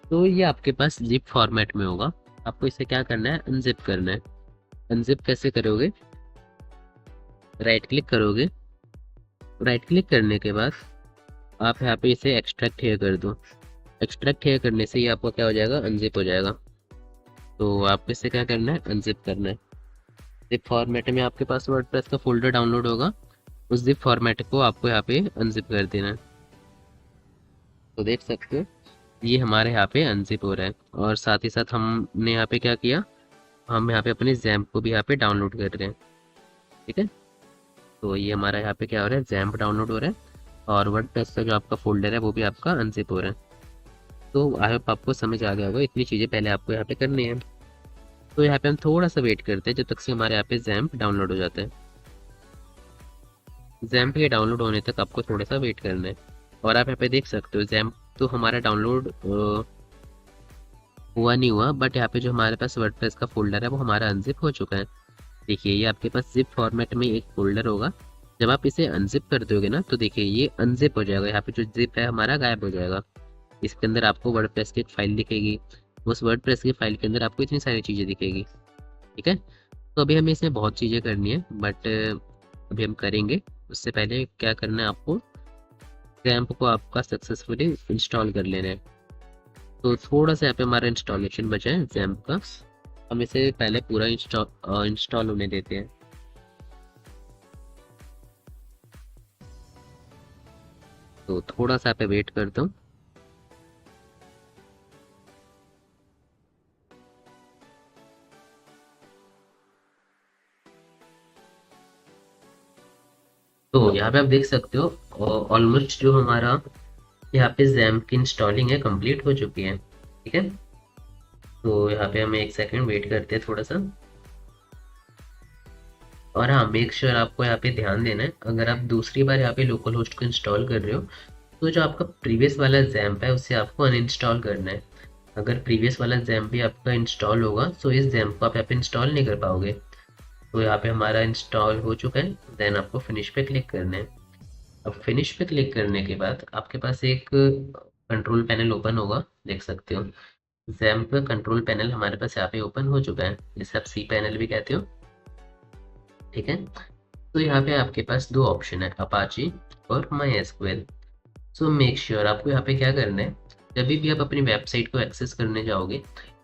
तो ये आपके पास जिप फॉर्मेट में होगा। आपको इसे क्या करना है, अनजिप करना है। अनजिप कैसे करोगे, राइट क्लिक करोगे। राइट क्लिक करने के बाद आप यहाँ पे इसे एक्सट्रैक्ट हेयर कर दो। एक्सट्रैक्ट हेयर करने से ये आपको क्या हो जाएगा, अनजिप हो जाएगा। तो आपको इसे क्या करना है, अनजिप करना है। जिप फॉर्मेट में आपके पास वर्डप्रेस का फोल्डर डाउनलोड होगा, उस जिप फॉर्मेट को आपको यहाँ पे अनजिप कर देना है। तो देख सकते हो ये हमारे यहाँ पे अनजिप हो रहा है। और साथ ही साथ हमने यहाँ पे क्या किया, हम यहाँ पे अपने जैम्प को भी यहाँ पे डाउनलोड कर रहे हैं, ठीक है। तो ये हमारा यहाँ पे क्या हो रहा है, जैम्प डाउनलोड हो रहा है और वर्डप्रेस का जो आपका फोल्डर है वो भी आपका अनजिप हो रहा है। तो आई होप आपको समझ आ गया होगा। इतनी चीज़ें पहले आपको यहाँ पे करनी है। तो यहाँ पे हम थोड़ा सा वेट करते हैं जब तक से हमारे यहाँ पे जैम्प डाउनलोड हो जाता है। जैम्प के डाउनलोड होने तक आपको थोड़ा सा वेट करना है। और आप यहाँ पे देख सकते हो जैम्प तो हमारा डाउनलोड हुआ नहीं हुआ, बट यहाँ पे जो हमारे पास वर्डप्रेस का फोल्डर है वो हमारा अनजिप हो चुका है। देखिए ये आपके पास जिप फॉर्मेट में एक फोल्डर होगा। जब आप इसे अनजिप कर दोगे ना तो देखिए ये अनजिप हो जाएगा, यहाँ पे जो जिप है हमारा गायब हो जाएगा। इसके अंदर आपको वर्डप्रेस की एक फाइल दिखेगी, उस वर्डप्रेस की फाइल के अंदर आपको इतनी सारी चीज़ें दिखेगी। ठीक है, तो अभी हमें इसमें बहुत चीज़ें करनी है बट अभी हम करेंगे। उससे पहले क्या करना है आपको, XAMPP को आपका सक्सेसफुली इंस्टॉल कर लेना है। तो थोड़ा सा यहाँ पे हमारा इंस्टॉलेशन बचा है XAMPP का, हम इसे पहले पूरा इंस्टॉल होने देते हैं। तो थोड़ा सा यहाँ पे वेट करता हूँ। तो यहाँ पे आप देख सकते हो ऑलमोस्ट जो हमारा यहाँ पे XAMPP की इंस्टॉलिंग है कंप्लीट हो चुकी है। ठीक है, तो यहाँ पे हमें एक सेकंड वेट करते हैं थोड़ा सा। और हाँ, मेक श्योर आपको यहाँ पे ध्यान देना है, अगर आप दूसरी बार यहाँ पे लोकल होस्ट को इंस्टॉल कर रहे हो तो जो आपका प्रीवियस वाला XAMPP है उसे आपको अनइंस्टॉल करना है। अगर प्रीवियस वाला XAMPP भी आपका इंस्टॉल होगा तो इस XAMPP को आप यहाँ पे इंस्टॉल नहीं कर पाओगे। तो यहाँ पे हमारा इंस्टॉल हो चुका है, देन आपको फिनिश पे क्लिक करना है। अब फिनिश पे क्लिक करने के बाद आपके पास एक कंट्रोल पैनल ओपन होगा, देख सकते हो XAMPP का कंट्रोल पैनल हमारे पास यहाँ पे ओपन हो चुका है, जिसे आप सी पैनल भी कहते हो। ठीक है, तो यहाँ पे आपके पास दो ऑप्शन है, अपाची और MySQL। सो मेक श्योर आपको यहाँ पे क्या करना है, जब भी आप अपनी वेबसाइट को एक्सेस करने जाओगे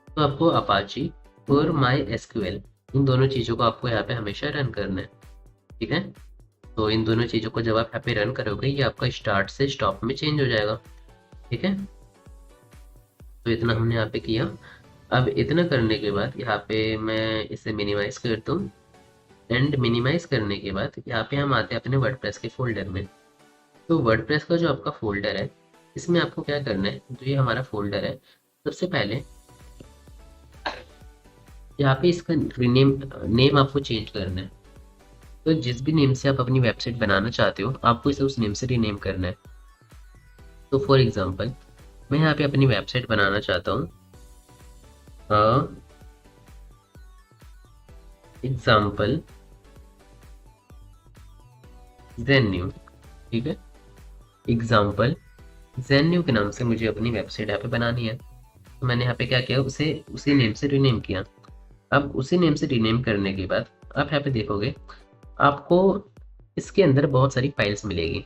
तो आपको अपाची और MySQL इन दोनों चीज़ों को आपको यहाँ पे हमेशा रन करना है। ठीक है, तो इन दोनों चीज़ों को जब आप यहाँ पे रन करोगे ये आपका स्टार्ट से स्टॉप में चेंज हो जाएगा। ठीक है, तो इतना हमने यहाँ पे किया। अब इतना करने के बाद यहाँ पे मैं इसे मिनिमाइज करता हूँ, एंड मिनिमाइज करने के बाद यहाँ पे हम आते हैं अपने वर्डप्रेस के फोल्डर में। तो वर्डप्रेस का जो आपका फोल्डर है इसमें आपको क्या करना है, जो ये हमारा फोल्डर है सबसे पहले यहाँ पे इसका नेम आपको चेंज करना है। तो जिस भी नेम से आप अपनी वेबसाइट बनाना चाहते हो आपको इसे उस नेम से रीनेम करना है। तो फॉर एग्जांपल मैं यहाँ पे अपनी वेबसाइट बनाना चाहता हूँ एग्जाम्पल ज़ेन्यू। ठीक है, एग्जाम्पल ज़ेन्यू के नाम से मुझे अपनी वेबसाइट यहाँ पे बनानी है। तो मैंने यहाँ पे क्या किया, उसे उसी नेम से रीनेम किया। अब उसी नेम से रीनेम करने के बाद आप यहाँ पे देखोगे आपको इसके अंदर बहुत सारी फाइल्स मिलेगी।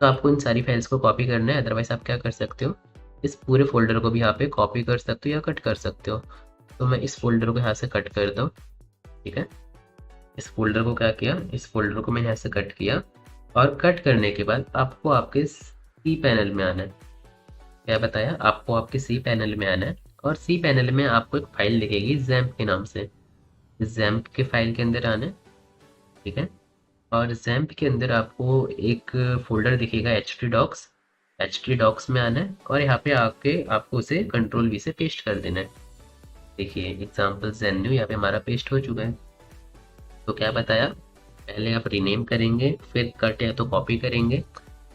तो आपको इन सारी फाइल्स को कॉपी करना है, अदरवाइज आप क्या कर सकते हो, इस पूरे फोल्डर को भी यहाँ पे कॉपी कर सकते हो या कट कर सकते हो। तो मैं इस फोल्डर को यहाँ से कट कर दूँ। ठीक है, इस फोल्डर को क्या किया, इस फोल्डर को मैंने यहाँ से कट किया, और कट करने के बाद आपको आपके सी पैनल में आना है। क्या बताया, आपको आपके सी पैनल में आना है, और सी पैनल में आपको एक फाइल दिखेगी XAMPP के नाम से। XAMPP के फाइल के अंदर आना है। ठीक है, और XAMPP के अंदर आपको एक फोल्डर दिखेगा htdocs। htdocs में आना है और यहाँ पे आके आपको उसे कंट्रोल V से पेस्ट कर देना है। देखिए एग्जाम्पल ज़ेन्यू यहाँ पे हमारा पेस्ट हो चुका है। तो क्या बताया, पहले आप रीनेम करेंगे, फिर कट या तो कॉपी करेंगे,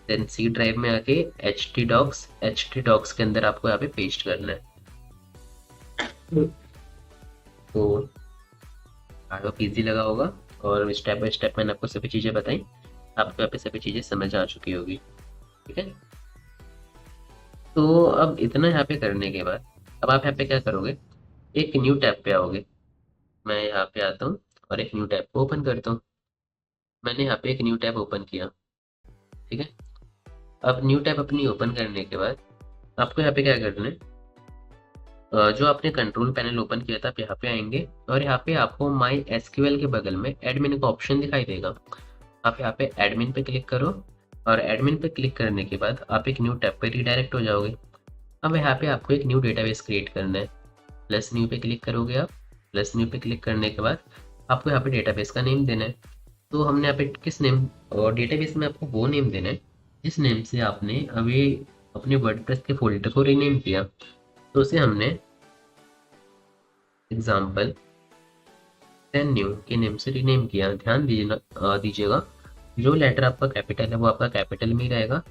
देन सी ड्राइव में आके htdocs के अंदर आपको यहाँ पे पेस्ट करना है। तो आई होप इजी लगा होगा, और स्टेप बाय स्टेप मैंने आपको सभी चीज़ें बताई, आपको यहाँ पे सभी चीज़ें समझ आ चुकी होगी। ठीक है, तो अब इतना यहाँ पे करने के बाद अब आप यहाँ पे क्या करोगे, एक न्यू टैब पे आओगे। मैं यहाँ पे आता हूँ और एक न्यू टैब को ओपन करता हूँ। मैंने यहाँ पे एक न्यू टैब ओपन किया। ठीक है, अब न्यू टैब अपनी ओपन करने के बाद आपको यहाँ पे क्या करना है, जो आपने कंट्रोल पैनल ओपन किया था आप यहाँ पे आएंगे, और यहाँ पे आपको MySQL के बगल में एडमिन का ऑप्शन दिखाई देगा। आप यहाँ पे एडमिन पे क्लिक करो, और एडमिन पे क्लिक करने के बाद आप एक न्यू टैब पे रिडायरेक्ट हो जाओगे। अब यहाँ पे आपको एक न्यू डेटाबेस क्रिएट करना है। प्लस न्यू पे क्लिक करोगे आप, प्लस न्यू पे क्लिक करने के बाद आपको यहाँ पे डेटाबेस का नेम देना है। तो हमने यहाँ पे किस नेम, और डेटाबेस में आपको वो नेम देना है जिस नेम से आपने अभी अपने वर्डप्रेस के फोल्डर को रीनेम किया। तो उसे हमने एग्जाम्पल ज़ेन्यू के नेम से रीनेम किया। ध्यान दीजिएगा जो लेटर आपका कैपिटल है वो आपका कैपिटल में ही रहेगा,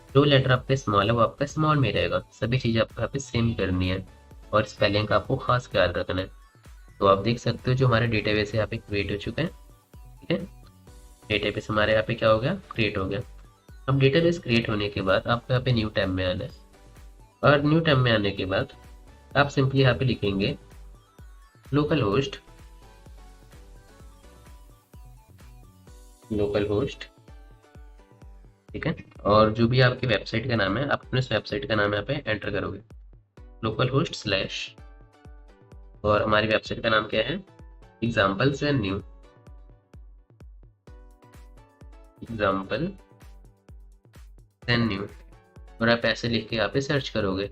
जो लेटर आपका स्मॉल है वो आपका स्मॉल में रहेगा। सभी चीज़ें आपको यहाँ पे सेम करनी है, और स्पेलिंग का आपको खास ख्याल रखना है। तो आप देख सकते हो जो हमारा डेटाबेस यहाँ पे क्रिएट हो चुका है। ठीक है, डेटाबेस हमारे यहाँ पे क्या हो गया, क्रिएट हो गया। अब डेटाबेस क्रिएट होने के बाद आपको यहाँ पे न्यू टैब में आना है, और न्यू टैब में आने के बाद आप सिंपली यहाँ पे लिखेंगे लोकल होस्ट, लोकल होस्ट। ठीक है, और जो भी आपकी वेबसाइट का नाम है आप अपने वेबसाइट का नाम यहाँ पे एंटर करोगे, लोकल होस्ट स्लैश, और हमारी वेबसाइट का नाम क्या है, examples and new, example and new, और आप ऐसे लिख के यहाँ पे सर्च करोगे।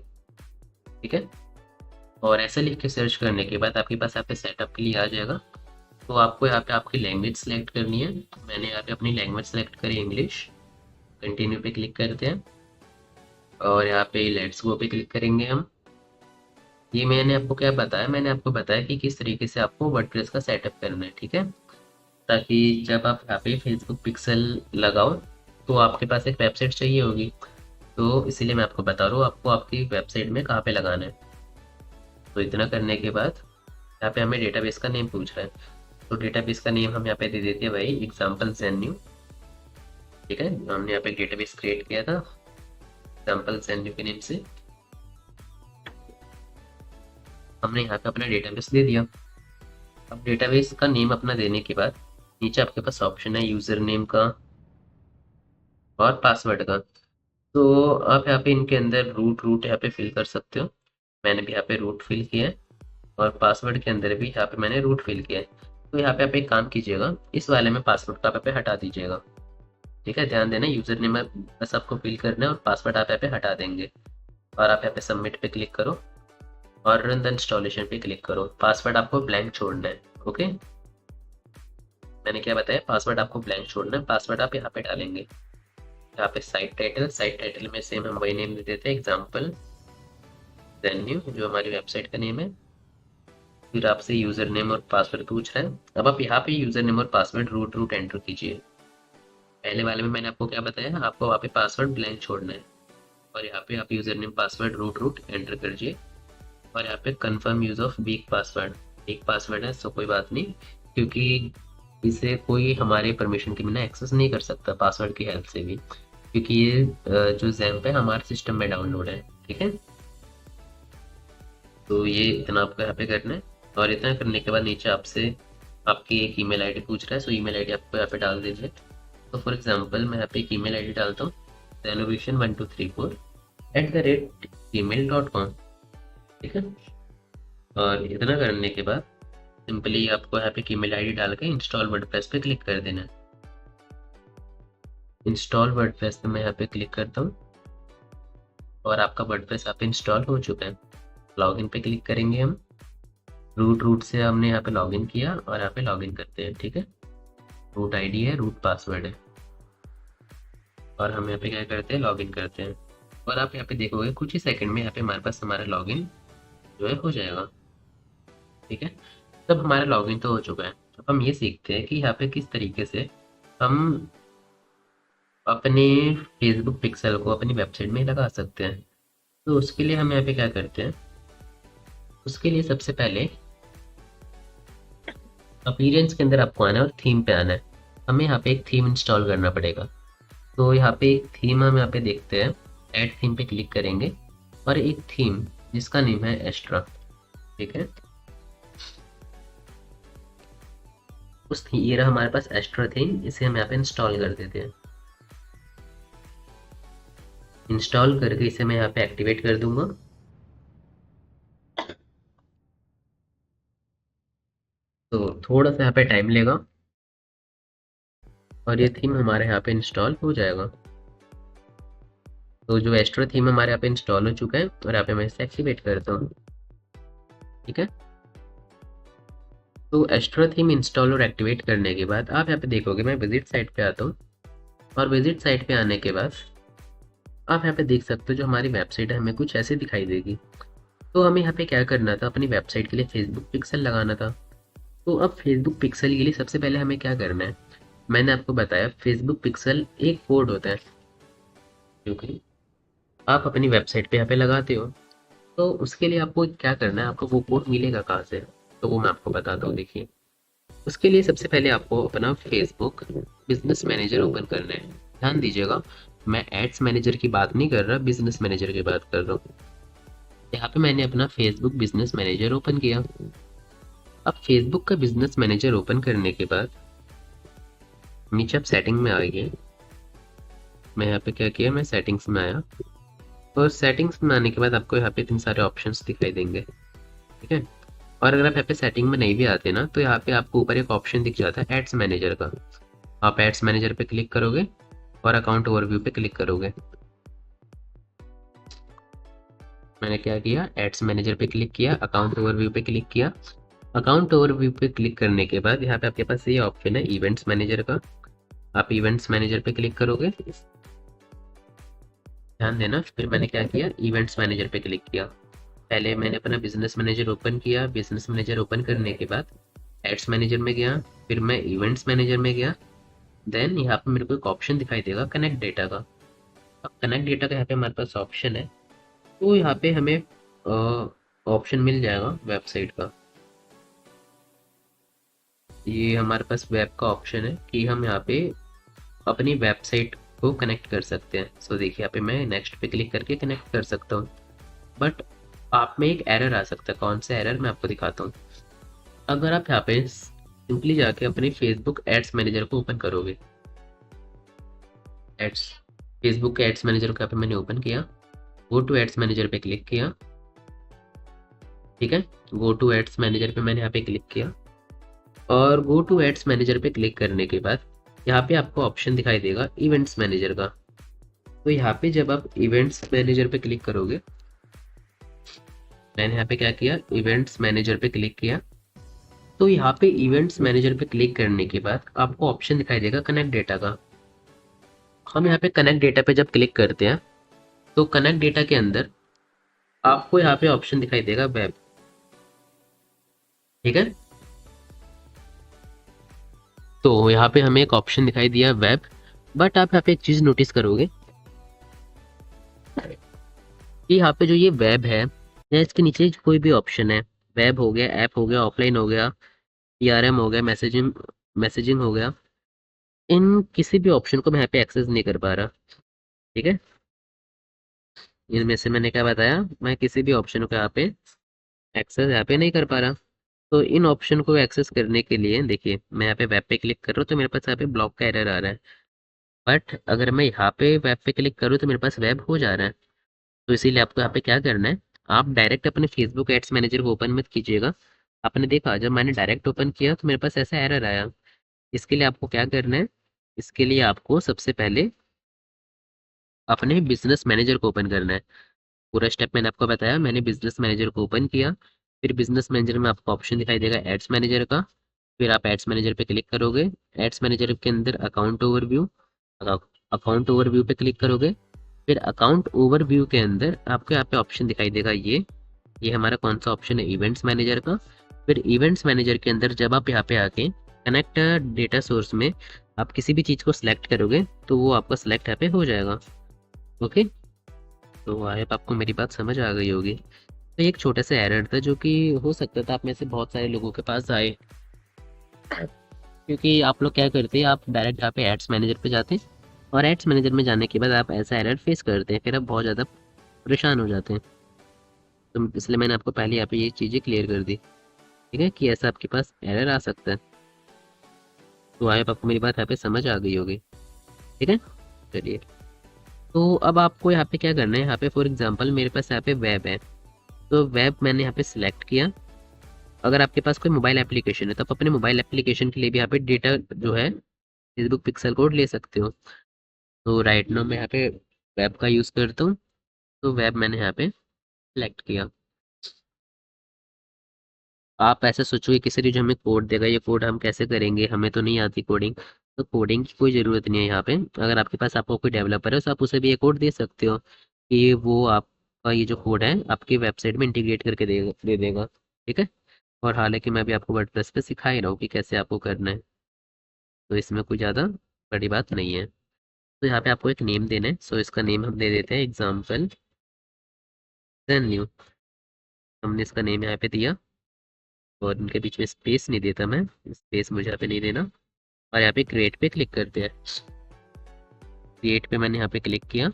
ठीक है, और ऐसे लिख के सर्च करने के बाद आपके पास यहाँ पे सेटअप के लिए आ जाएगा। तो आपको यहाँ पे आपकी लैंग्वेज सेलेक्ट करनी है। मैंने यहाँ पे अपनी लैंग्वेज सेलेक्ट करी इंग्लिश, कंटिन्यू पे क्लिक करते हैं, और यहाँ पे लेट्स गो पे क्लिक करेंगे हम। ये मैंने आपको क्या बताया, मैंने आपको बताया कि किस तरीके से आपको वर्डप्रेस का सेटअप करना है। ठीक है, ताकि जब आप यहाँ पे फेसबुक पिक्सल लगाओ तो आपके पास एक वेबसाइट चाहिए होगी, तो इसीलिए मैं आपको बता रहा हूँ आपको आपकी वेबसाइट में कहाँ पे लगाना है। तो इतना करने के बाद यहाँ पे हमें डेटाबेस का नेम पूछ रहा है, तो डेटाबेस का नेम हम यहाँ पे दे देते हैं भाई एग्जाम्पल्स एंड न्यू। ठीक है, हमने यहाँ पे डेटाबेस क्रिएट किया था एग्जाम्पल्स एंड न्यू के नेम से, हमने यहाँ पे अपना डेटाबेस दे दिया। अब डेटाबेस का नेम अपना देने के बाद नीचे आपके पास ऑप्शन है यूजर नेम का और पासवर्ड का। तो आप यहाँ पे इनके अंदर रूट यहाँ पे फिल कर सकते हो। मैंने भी यहाँ पे रूट फिल किया है, और पासवर्ड के अंदर भी यहाँ पे मैंने रूट फिल किया है। तो यहाँ पे आप एक काम कीजिएगा, इस वाले में पासवर्ड का आप यहाँ पे हटा दीजिएगा। ठीक है, ध्यान देना, यूजर नेम बस आपको फिल करना है और पासवर्ड आप यहाँ पे हटा देंगे, और आप यहाँ पे सबमिट पे क्लिक करो और रन द इंस्टॉलेशन पे क्लिक करो। पासवर्ड आपको ब्लैंक छोड़ना है। ओके, मैंने क्या बताया, पासवर्ड आपको ब्लैंक छोड़ना है, पासवर्ड आप यहाँ पे डालेंगे। यहाँ पे साइट टाइटल में सेम हम वही नेम दे देते हैं एग्जाम्पल देन न्यू, जो हमारी वेबसाइट का नेम है। फिर आपसे यूजर नेम और पासवर्ड पूछ रहा है, अब आप यहाँ पे यूजर नेम और पासवर्ड रूट एंटर कीजिए। पहले वाले में मैंने आपको क्या बताया, आपको वहाँ पे पासवर्ड ब्लैंक छोड़ना है, और यहाँ पे आप user name password root enter करिए, और यहाँ पे confirm use of weak password, एक पासवर्ड है सो कोई बात नहीं, क्योंकि इसे कोई हमारे परमिशन के बिना एक्सेस नहीं कर सकता पासवर्ड की हेल्प से भी, क्योंकि ये जो जैम्प है हमारे सिस्टम में डाउनलोड है। ठीक है, तो ये इतना आपको यहाँ पे करना है, और इतना करने के बाद नीचे आपसे आपकी एक ईमेल आईडी पूछ रहा है, सो ईमेल आईडी आपको यहाँ पे डाल दीजिए। तो फॉर एग्जांपल मैं यहाँ पे एक ईमेल आईडी डालता हूँ renovation1234@gmail.com। ठीक है, और इतना करने के बाद सिंपली आपको यहाँ पे ईमेल आईडी डाल के इंस्टॉल वर्डप्रेस पे क्लिक कर देना है। इंस्टॉल वर्डप्रेस पे मैं यहाँ पे क्लिक करता हूँ, और आपका वर्डप्रेस यहाँ पे इंस्टॉल हो चुका है। लॉगिन पे क्लिक करेंगे हम, रूट से हमने यहाँ पे लॉगिन किया, और यहाँ पे लॉगिन करते हैं। ठीक है, रूट आईडी है, रूट पासवर्ड है, और हम यहाँ पे क्या करते हैं, लॉगिन करते हैं, और आप यहाँ पे देखोगे कुछ ही सेकंड में यहाँ पे हमारे पास हमारा लॉगिन जो है हो जाएगा। ठीक है, तब हमारा लॉगिन तो हो चुका है। अब हम ये सीखते हैं कि यहाँ पे किस तरीके से हम अपने फेसबुक पिक्सल को अपनी वेबसाइट में लगा सकते हैं। तो उसके लिए हम यहाँ पे क्या करते हैं, उसके लिए सबसे पहले अपीयरेंस के अंदर आपको आना है और थीम पे आना है। हमें यहाँ पे एक थीम इंस्टॉल करना पड़ेगा। तो यहाँ पे एक थीम हम यहाँ पे देखते हैं, ऐड थीम पे क्लिक करेंगे, और एक थीम जिसका नेम है एस्ट्रा। ठीक है, ये रहा हमारे पास एस्ट्रा थीम, इसे हम यहाँ पे इंस्टॉल कर देते हैं। इंस्टॉल करके इसे मैं यहाँ पे एक्टिवेट कर दूंगा। तो थोड़ा सा यहाँ पे टाइम लेगा, और ये थीम हमारे यहाँ पे इंस्टॉल हो जाएगा। तो जो एस्ट्रा थीम हमारे यहाँ पे इंस्टॉल हो चुका है, और यहाँ पे मैं इसे एक्टिवेट करता हूँ। ठीक है, तो एस्ट्रा थीम इंस्टॉल और एक्टिवेट करने के बाद आप यहाँ पे देखोगे, मैं विजिट साइट पे आता हूँ, और विजिट साइट पे आने के बाद आप यहाँ पे देख सकते हो जो हमारी वेबसाइट है हमें कुछ ऐसे दिखाई देगी। तो हमें यहाँ पे क्या करना था, अपनी वेबसाइट के लिए फेसबुक पिक्सल लगाना था। तो अब फेसबुक पिक्सल के लिए सबसे पहले हमें क्या करना है, मैंने आपको बताया फेसबुक पिक्सल एक कोड होता है, क्योंकि आप अपनी वेबसाइट पे यहाँ पे लगाते हो। तो उसके लिए आपको क्या करना है, आपको वो कोड मिलेगा कहाँ से, तो वो मैं आपको बताता हूँ। देखिए, उसके लिए सबसे पहले आपको अपना फेसबुक बिजनेस मैनेजर ओपन करना है। ध्यान दीजिएगा, मैं एड्स मैनेजर की बात नहीं कर रहा, बिजनेस मैनेजर की बात कर रहा हूँ। यहाँ पे मैंने अपना फेसबुक बिजनेस मैनेजर ओपन किया। अब फेसबुक का बिजनेस मैनेजर ओपन करने के बाद नीचे आप सेटिंग में आइए। मैं यहाँ पे क्या किया, मैं सेटिंग्स में आया, और सेटिंग्स में आने के बाद आपको यहाँ पे इतने सारे ऑप्शंस दिखाई देंगे, ठीक है। और अगर आप यहाँ पे सेटिंग में नहीं भी आते ना, तो यहाँ पे आपको ऊपर एक ऑप्शन दिख जाता है एड्स मैनेजर का। आप एड्स मैनेजर पे क्लिक करोगे और अकाउंट ओवरव्यू पे क्लिक करोगे। मैंने क्या किया, एड्स मैनेजर पे क्लिक किया, अकाउंट ओवरव्यू पे क्लिक किया। अकाउंट ओवरव्यू पे क्लिक करने के बाद यहाँ पे आपके पास ये ऑप्शन है इवेंट्स मैनेजर का। आप इवेंट्स मैनेजर पे क्लिक करोगे, ध्यान देना। फिर मैंने क्या किया, इवेंट्स मैनेजर पे क्लिक किया। पहले मैंने अपना बिजनेस मैनेजर ओपन किया। बिजनेस मैनेजर ओपन करने के बाद एड्स मैनेजर में गया, फिर मैं इवेंट्स मैनेजर में गया। देन यहाँ पे मेरे को एक ऑप्शन दिखाई देगा कनेक्ट डेटा का। अब कनेक्ट डेटा का यहाँ पे हमारे पास ऑप्शन है, तो यहाँ पे हमें ऑप्शन मिल जाएगा वेबसाइट का। ये हमारे पास वेब का ऑप्शन है कि हम यहाँ पे अपनी वेबसाइट को कनेक्ट कर सकते हैं। सो देखिए, यहाँ पे मैं नेक्स्ट पे क्लिक करके कनेक्ट कर सकता हूँ। बट आप में एक एरर आ सकता है। कौन सा एरर, मैं आपको दिखाता हूँ। अगर आप यहाँ पे सिंपली जाके अपने फेसबुक एड्स मैनेजर को ओपन करोगे, एड्स फेसबुक के एड्स मैनेजर को यहाँ पे मैंने ओपन किया, गो टू एड्स मैनेजर पे क्लिक किया, ठीक है। गो टू एड्स मैनेजर पे मैंने यहाँ पे क्लिक किया, और गो टू एड्स मैनेजर पे क्लिक करने के बाद यहाँ पे आपको ऑप्शन दिखाई देगा इवेंट्स मैनेजर का। तो यहाँ पे जब आप इवेंट्स मैनेजर पे क्लिक करोगे, मैंने यहाँ पे क्या किया, इवेंट्स मैनेजर पे क्लिक किया। तो यहाँ पे इवेंट्स मैनेजर पे क्लिक करने के बाद आपको ऑप्शन दिखाई देगा कनेक्ट डेटा का। हम यहाँ पे कनेक्ट डेटा पे जब क्लिक करते हैं, तो कनेक्ट डेटा के अंदर आपको यहाँ पे ऑप्शन दिखाई देगा वेब, ठीक है। तो यहाँ पे हमें एक ऑप्शन दिखाई दिया वेब। बट आप यहाँ पे एक चीज नोटिस करोगे कि यहाँ पे जो ये वेब है, या इसके नीचे कोई भी ऑप्शन है, वेब हो गया, ऐप हो गया, ऑफलाइन हो गया, पीआरएम हो गया, मैसेजिंग मैसेजिंग हो गया, इन किसी भी ऑप्शन को मैं यहाँ पे एक्सेस नहीं कर पा रहा, ठीक है। इनमें से मैंने क्या बताया, मैं किसी भी ऑप्शन को यहाँ पे एक्सेस यहाँ पे नहीं कर पा रहा। तो इन ऑप्शन को एक्सेस करने के लिए देखिए, मैं यहाँ पे वेब पे क्लिक कर रहा हूँ तो मेरे पास यहाँ पे ब्लॉक का एरर आ रहा है। बट अगर मैं यहाँ पे वेब पे क्लिक करूँ तो मेरे पास वेब हो जा रहा है। तो इसीलिए आपको यहाँ पे क्या करना है, आप डायरेक्ट अपने फेसबुक एड्स मैनेजर को ओपन मत कीजिएगा। आपने देखा, जब मैंने डायरेक्ट ओपन किया तो मेरे पास ऐसा एरर आया। इसके लिए आपको क्या करना है, इसके लिए आपको सबसे पहले अपने बिजनेस मैनेजर को ओपन करना है। पूरा स्टेप मैंने आपको बताया। मैंने बिजनेस मैनेजर को ओपन किया, फिर बिजनेस मैनेजर में आपको ऑप्शन दिखाई देगा एड्स मैनेजर का। फिर आप एड्स मैनेजर पे क्लिक करोगे, एड्स मैनेजर के अंदर अकाउंट ओवरव्यू पे क्लिक करोगे। फिर अकाउंट ओवरव्यू के अंदर आपको यहाँ पे ऑप्शन दिखाई देगा ये हमारा कौन सा ऑप्शन है, इवेंट्स मैनेजर का। फिर इवेंट्स मैनेजर के अंदर जब आप यहाँ पे आके कनेक्ट डेटा सोर्स में आप किसी भी चीज़ को सिलेक्ट करोगे, तो वो आपका सिलेक्ट यहाँ पे हो जाएगा। ओके, तो आई होप आपको मेरी बात समझ आ गई होगी। तो एक छोटा सा एरर था जो कि हो सकता था आप में से बहुत सारे लोगों के पास आए, क्योंकि आप लोग क्या करते हैं, आप डायरेक्ट यहाँ पे एड्स मैनेजर पे जाते हैं, और एड्स मैनेजर में जाने के बाद आप ऐसा एरर फेस करते हैं, फिर आप बहुत ज़्यादा परेशान हो जाते हैं। तो इसलिए मैंने आपको पहले यहाँ पे ये चीज़ें क्लियर कर दी, ठीक है, कि ऐसा आपके पास एरर आ सकता है। तो आई होप आपको मेरी बात यहाँ पे समझ आ गई होगी, ठीक है। चलिए, तो अब आपको यहाँ पे क्या करना है, यहाँ पे फॉर एग्जांपल मेरे पास यहाँ पे वेब है, तो वेब मैंने यहाँ पे सिलेक्ट किया। अगर आपके पास कोई मोबाइल एप्लीकेशन है तो आप अपने मोबाइल एप्लीकेशन के लिए भी यहाँ पे डेटा जो है फेसबुक पिक्सल कोड ले सकते हो। तो राइट नाउ मैं यहाँ पे वेब का यूज़ करता हूँ, तो वेब मैंने यहाँ पे सिलेक्ट किया। आप ऐसे सोचोगे किसी ने जो हमें कोड देगा, ये कोड हम कैसे करेंगे, हमें तो नहीं आती कोडिंग। तो कोडिंग की कोई ज़रूरत नहीं है यहाँ पे। अगर आपके पास आपको कोई डेवलपर है तो आप उसे भी ये कोड दे सकते हो कि वो आपका ये जो कोड है आपकी वेबसाइट में इंटीग्रेट करके दे देगा, ठीक है। और हालांकि मैं भी आपको वर्डप्रेस पे सिखा ही रहा हूँ कि कैसे आपको करना है, तो इसमें कोई ज़्यादा बड़ी बात नहीं है। तो यहाँ पे आपको एक नेम देना है। सो इसका नेम हम दे देते हैं एग्जाम्पल देन न्यू। हमने इसका नेम यहाँ पे दिया, और इनके बीच में स्पेस नहीं देता मैं, स्पेस मुझे यहाँ पे नहीं देना। और यहाँ पे क्रिएट पे क्लिक करते हैं। क्रिएट पे मैंने यहाँ पे क्लिक किया,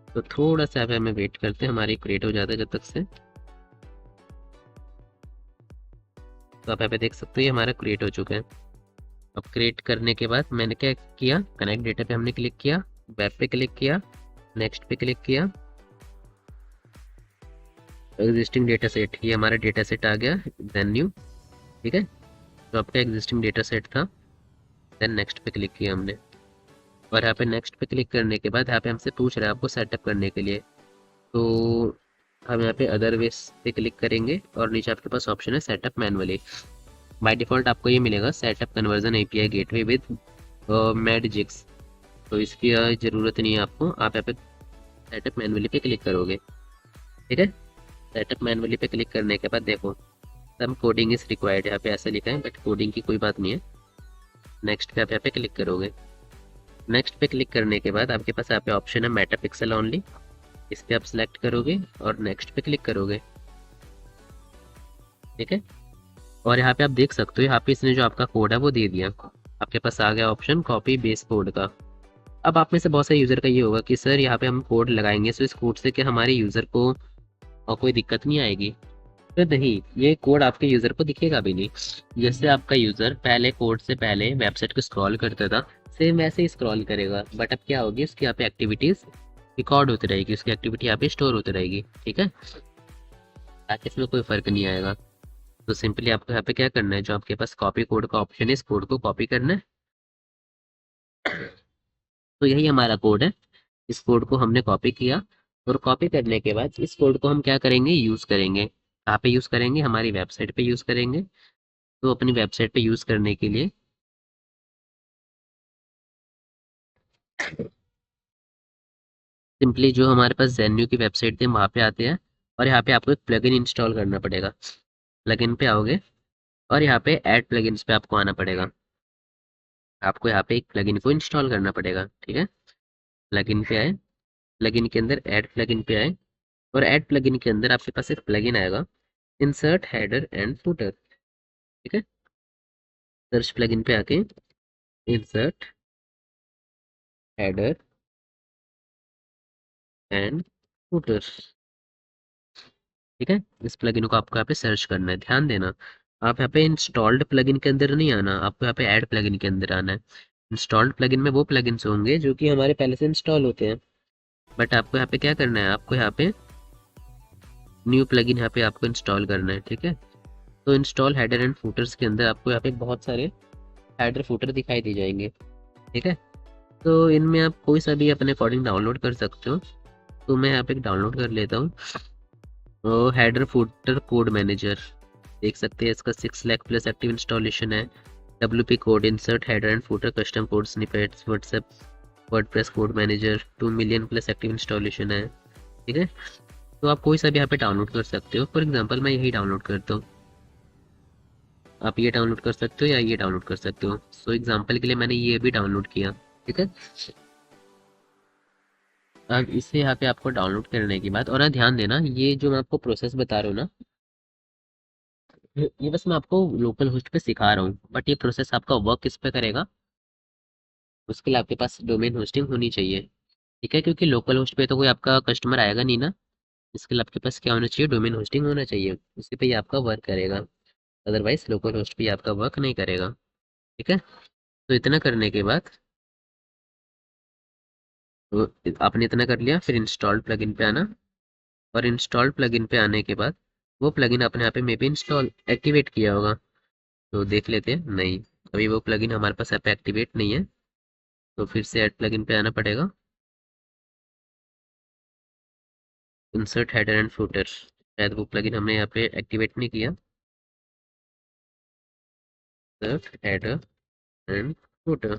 तो थोड़ा सा यहाँ पे हमें वेट करते हैं, हमारी क्रिएट हो जाता है जब तक से। तो आप यहाँ पे देख सकते हो ये हमारा क्रिएट हो चुका है। अब क्रिएट करने के बाद मैंने क्या किया, कनेक्ट डेटा पे हमने क्लिक किया, वेब पे क्लिक किया, नेक्स्ट पे क्लिक किया, एग्जिस्टिंग डेटा सेट, ये हमारा डेटा सेट आ गया, देन न्यू। ठीक है, तो आपका एग्जिस्टिंग डेटा सेट था, देन नेक्स्ट पे क्लिक किया हमने। और यहाँ पे नेक्स्ट पे क्लिक करने के बाद यहाँ पे हमसे पूछ रहा है आपको सेटअप करने के लिए, तो हम यहाँ पे अदर वेज पे क्लिक करेंगे और नीचे आपके पास ऑप्शन है सेटअप मैनुअली। बाय डिफ़ॉल्ट आपको ये मिलेगा setup conversion API gateway with Madgicx, तो इसकी ज़रूरत नहीं है आपको, आप यहाँ पे सेटअप मैनुअली पे क्लिक करोगे। ठीक है, सेटअप मैनुअली पे क्लिक करने के बाद देखो सम कोडिंग इज रिक्वायर्ड, यहाँ पे ऐसा लिखा है, बट कोडिंग की कोई बात नहीं है। नेक्स्ट पे आप यहाँ पे क्लिक करोगे। नेक्स्ट पे क्लिक करने के बाद आपके पास यहाँ पे ऑप्शन है मेटा पिक्सल ओनली, इस पे आप सिलेक्ट करोगे और नेक्स्ट पे क्लिक करोगे। ठीक है, और यहाँ पे आप देख सकते हो यहाँ पे इसने जो आपका कोड है वो दे दिया, आपके पास आ गया ऑप्शन कॉपी बेस कोड का। अब आप में से बहुत सारे यूज़र का ये होगा कि सर यहाँ पे हम कोड लगाएंगे तो इस कोड से क्या हमारे यूज़र को और कोई दिक्कत नहीं आएगी? तो नहीं, ये कोड आपके यूज़र को दिखेगा भी नहीं। जैसे आपका यूज़र पहले कोड से पहले वेबसाइट को स्क्रॉल करता था, सेम वैसे ही स्क्रॉल करेगा, बट अब क्या होगी, उसकी यहाँ पे एक्टिविटीज़ रिकॉर्ड होती रहेगी, उसकी एक्टिविटी यहाँ पे स्टोर होती रहेगी। ठीक है, ताकि इसमें कोई फ़र्क नहीं आएगा। तो सिंपली आपको यहाँ पे क्या करना है, जो आपके पास कॉपी कोड का ऑप्शन है, इस कोड को कॉपी करना है। तो यही हमारा कोड है, इस कोड को हमने कॉपी किया, और कॉपी करने के बाद इस कोड को हम क्या करेंगे, यूज़ करेंगे। कहाँ पे यूज़ करेंगे, हमारी वेबसाइट पे यूज़ करेंगे। तो अपनी वेबसाइट पे यूज़ करने के लिए सिंपली जो हमारे पास जेन्यू की वेबसाइट थी वहाँ पे आते हैं, और यहाँ पे आपको एक प्लगइन इंस्टॉल करना पड़ेगा। प्लगइन पे आओगे और यहाँ पे ऐड प्लगइन्स पे आपको आना पड़ेगा। आपको यहाँ पे एक प्लगइन को इंस्टॉल करना पड़ेगा। ठीक है, प्लगइन पे आए, प्लगइन के अंदर ऐड प्लगइन पे आए, और ऐड प्लगइन के अंदर आपके पास एक प्लगइन आएगा इंसर्ट हेडर एंड फुटर। ठीक है, सर्च प्लगइन पे आके इंसर्ट हेडर एंड फुटर। ठीक है, इस प्लगइन को आपको यहाँ पे सर्च करना है। ध्यान देना, आप यहाँ पे इंस्टॉल्ड प्लगइन के अंदर नहीं आना, आपको यहाँ पे ऐड प्लगइन के अंदर आना है। इंस्टॉल्ड प्लगइन में वो प्लगइन्स होंगे जो कि हमारे पहले से इंस्टॉल होते हैं, बट आपको यहाँ पे क्या करना है, आपको यहाँ पे न्यू प्लगइन यहाँ पे आपको इंस्टॉल करना है। ठीक है, तो इंस्टॉल हेडर एंड फुटर्स के अंदर आपको यहाँ पे बहुत सारे हेडर फुटर दिखाई दे जाएंगे। ठीक है, तो इनमें आप कोई सा भी अपने अकॉर्डिंग डाउनलोड कर सकते हो। तो मैं यहाँ पे डाउनलोड कर लेता हूँ, तो हेडर फुटर कोड मैनेजर देख सकते हैं, इसका 6 लाख प्लस एक्टिव इंस्टॉलेशन है। WP code insert header and footer custom code snippets WhatsApp WordPress code manager 2 million plus active installation है। ठीक है, तो आप कोई सा भी यहाँ पे डाउनलोड कर सकते हो। फॉर एग्जांपल मैं यही डाउनलोड करता हूँ, आप ये डाउनलोड कर सकते हो या ये डाउनलोड कर सकते हो। सो एग्जांपल के लिए मैंने ये भी डाउनलोड किया। ठीक है, अब इसे यहाँ पे आपको डाउनलोड करने के बाद, और ना ध्यान देना ये जो मैं आपको प्रोसेस बता रहा हूँ ना, ये बस मैं आपको लोकल होस्ट पे सिखा रहा हूँ, बट ये प्रोसेस आपका वर्क किस पे करेगा, उसके लिए आपके पास डोमेन होस्टिंग होनी चाहिए। ठीक है, क्योंकि लोकल होस्ट पे तो कोई आपका कस्टमर आएगा नहीं ना, इसके लिए आपके पास क्या होना चाहिए, डोमेन होस्टिंग होना चाहिए, उसी पे ही आपका वर्क करेगा। अदरवाइज लोकल होस्ट पे आपका वर्क नहीं करेगा। ठीक है, तो इतना करने के बाद, तो आपने इतना कर लिया, फिर इंस्टॉल्ड प्लगइन पे आना, और इंस्टॉल्ड प्लगइन पे आने के बाद वो प्लगइन आपने यहाँ पे मे बी इंस्टॉल एक्टिवेट किया होगा, तो देख लेते हैं। नहीं, अभी वो प्लगइन हमारे पास यहाँ पे एक्टिवेट नहीं है, तो फिर से ऐड प्लगइन पे आना पड़ेगा। इंसर्ट हेडर एंड फुटर, शायद वो प्लगइन हमने यहाँ पे एक्टिवेट नहीं किया। इंसर्ट हेडर एंड फुटर,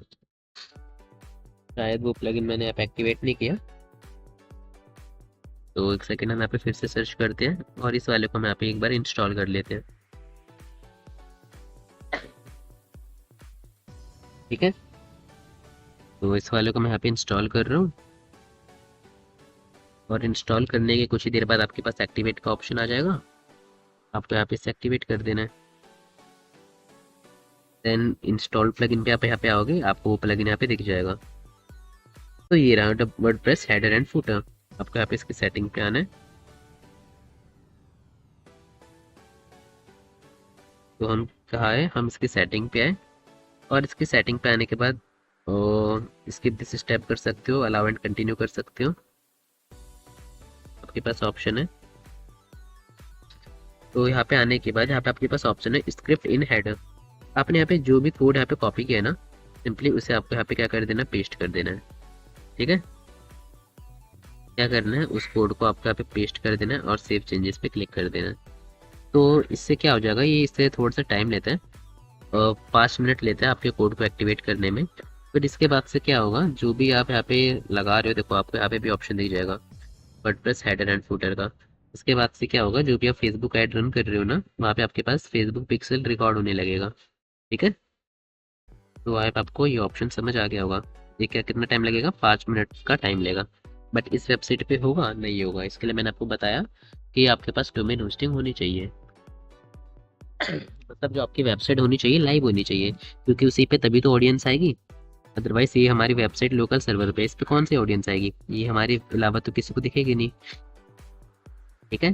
शायद वो प्लगइन मैंने यहाँ पे एक्टिवेट नहीं किया। तो एक सेकेंड, हम यहाँ पे फिर से सर्च करते हैं और इस वाले को हम यहाँ पे एक बार इंस्टॉल कर लेते हैं। ठीक है, तो इस वाले को मैं यहाँ पे इंस्टॉल कर रहा हूँ, और इंस्टॉल करने के कुछ ही देर बाद आपके पास एक्टिवेट का ऑप्शन आ जाएगा। आपको यहाँ पे इसे एक्टिवेट कर देना है। देन इंस्टॉल प्लगइन पे आप यहाँ पे आओगे, आपको वो प्लगइन यहाँ पे दिख जाएगा। तो ये रहा वर्डप्रेस हेडर एंड फुटर। आपको यहाँ पे इसकी सेटिंग पे आना है। तो हम कहाँ है, हम इसकी सेटिंग पे आए, और इसकी सेटिंग पे आने के बाद स्किप दिस स्टेप कर सकते हो, अलाउ एंड कंटिन्यू कर सकते हो, आपके पास ऑप्शन है। तो यहाँ पे आने के बाद यहाँ पे आपके पास ऑप्शन है स्क्रिप्ट इन हेडर। आपने यहाँ पे जो भी कोड यहाँ पे कॉपी किया है ना, सिंपली उसे आपको यहाँ पे क्या कर देना, पेस्ट कर देना है। ठीक है, क्या करना है, उस कोड को आपको यहाँ पे पेस्ट कर देना है और सेव चेंजेस पे क्लिक कर देना है। तो इससे क्या हो जाएगा, ये इससे थोड़ा सा टाइम लेता है, 5 मिनट लेता है आपके कोड को एक्टिवेट करने में। फिर इसके बाद से क्या होगा, जो भी आप यहाँ पे लगा रहे हो, देखो आपको यहाँ पे भी ऑप्शन दिख जाएगा वर्डप्रेस हेडर एंड फुटर का। इसके बाद से क्या होगा, जो भी आप फेसबुक ऐड रन कर रहे हो ना, वहाँ पे आपके पास फेसबुक पिक्सल रिकॉर्ड होने लगेगा। ठीक है, तो आपको ये ऑप्शन समझ आ गया होगा। ये क्या, कितना टाइम लगेगा, 5 मिनट का टाइम लेगा। बट इस वेबसाइट पे होगा नहीं होगा, इसके लिए मैंने आपको बताया कि आपके पास डोमेन होस्टिंग होनी चाहिए। मतलब जो आपकी वेबसाइट होनी चाहिए लाइव होनी चाहिए, क्योंकि उसी पे तभी तो ऑडियंस आएगी। अदरवाइज ये हमारी वेबसाइट लोकल सर्वर पे, इस पे कौन सी ऑडियंस आएगी, ये हमारे अलावा तो किसी को दिखेगी नहीं। ठीक है,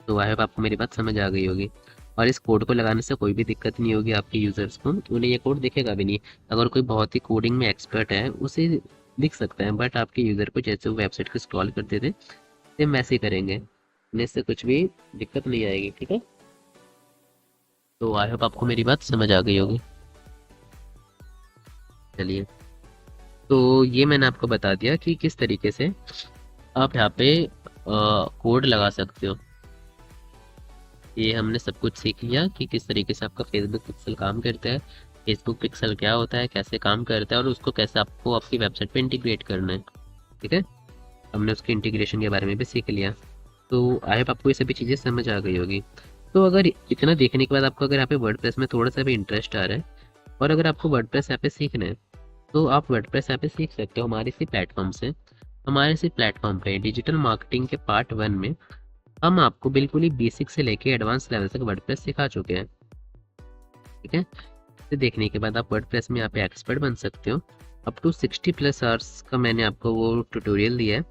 तो आई होप आपको मेरी बात समझ आ गई होगी। और इस कोड को लगाने से कोई भी दिक्कत नहीं होगी आपके यूजर्स को, उन्हें ये कोड दिखेगा भी नहीं। अगर कोई बहुत ही कोडिंग में एक्सपर्ट है उसे दिख सकता है, बट आपके यूजर को जैसे वो वेबसाइट को स्क्रॉल करते थे सेम वैसे ही करेंगे, उन्हें इससे कुछ भी दिक्कत नहीं आएगी। ठीक है, तो आई होप आपको मेरी बात समझ आ गई होगी। चलिए, तो ये मैंने आपको बता दिया कि किस तरीके से आप यहाँ पे कोड लगा सकते हो। ये हमने सब कुछ सीख लिया कि किस तरीके से आपका फेसबुक पिक्सल काम करता है, फेसबुक पिक्सल क्या होता है, कैसे काम करता है, और उसको कैसे आपको आपकी वेबसाइट पे इंटीग्रेट करना है। ठीक है, हमने उसके इंटीग्रेशन के बारे में भी सीख लिया। तो आई होप आपको ये सभी चीज़ें समझ आ गई होगी। तो अगर इतना देखने के बाद आपको अगर यहाँ पे वर्डप्रेस में थोड़ा सा भी इंटरेस्ट आ रहा है, और अगर आपको वर्डप्रेस यहाँ पे सीखना है, तो आप वर्डप्रेस यहाँ पे सीख सकते हो हमारे इसी प्लेटफॉर्म से। हमारे इसी प्लेटफॉर्म पे डिजिटल मार्केटिंग के पार्ट 1 में हम आपको बिल्कुल ही बेसिक से लेके एडवांस लेवल तक वर्डप्रेस सिखा चुके हैं। ठीक है, इसे देखने के बाद आप वर्डप्रेस में यहाँ पे एक्सपर्ट बन सकते हो। अप टू 60+ आवर्स का मैंने आपको वो ट्यूटोरियल दिया है,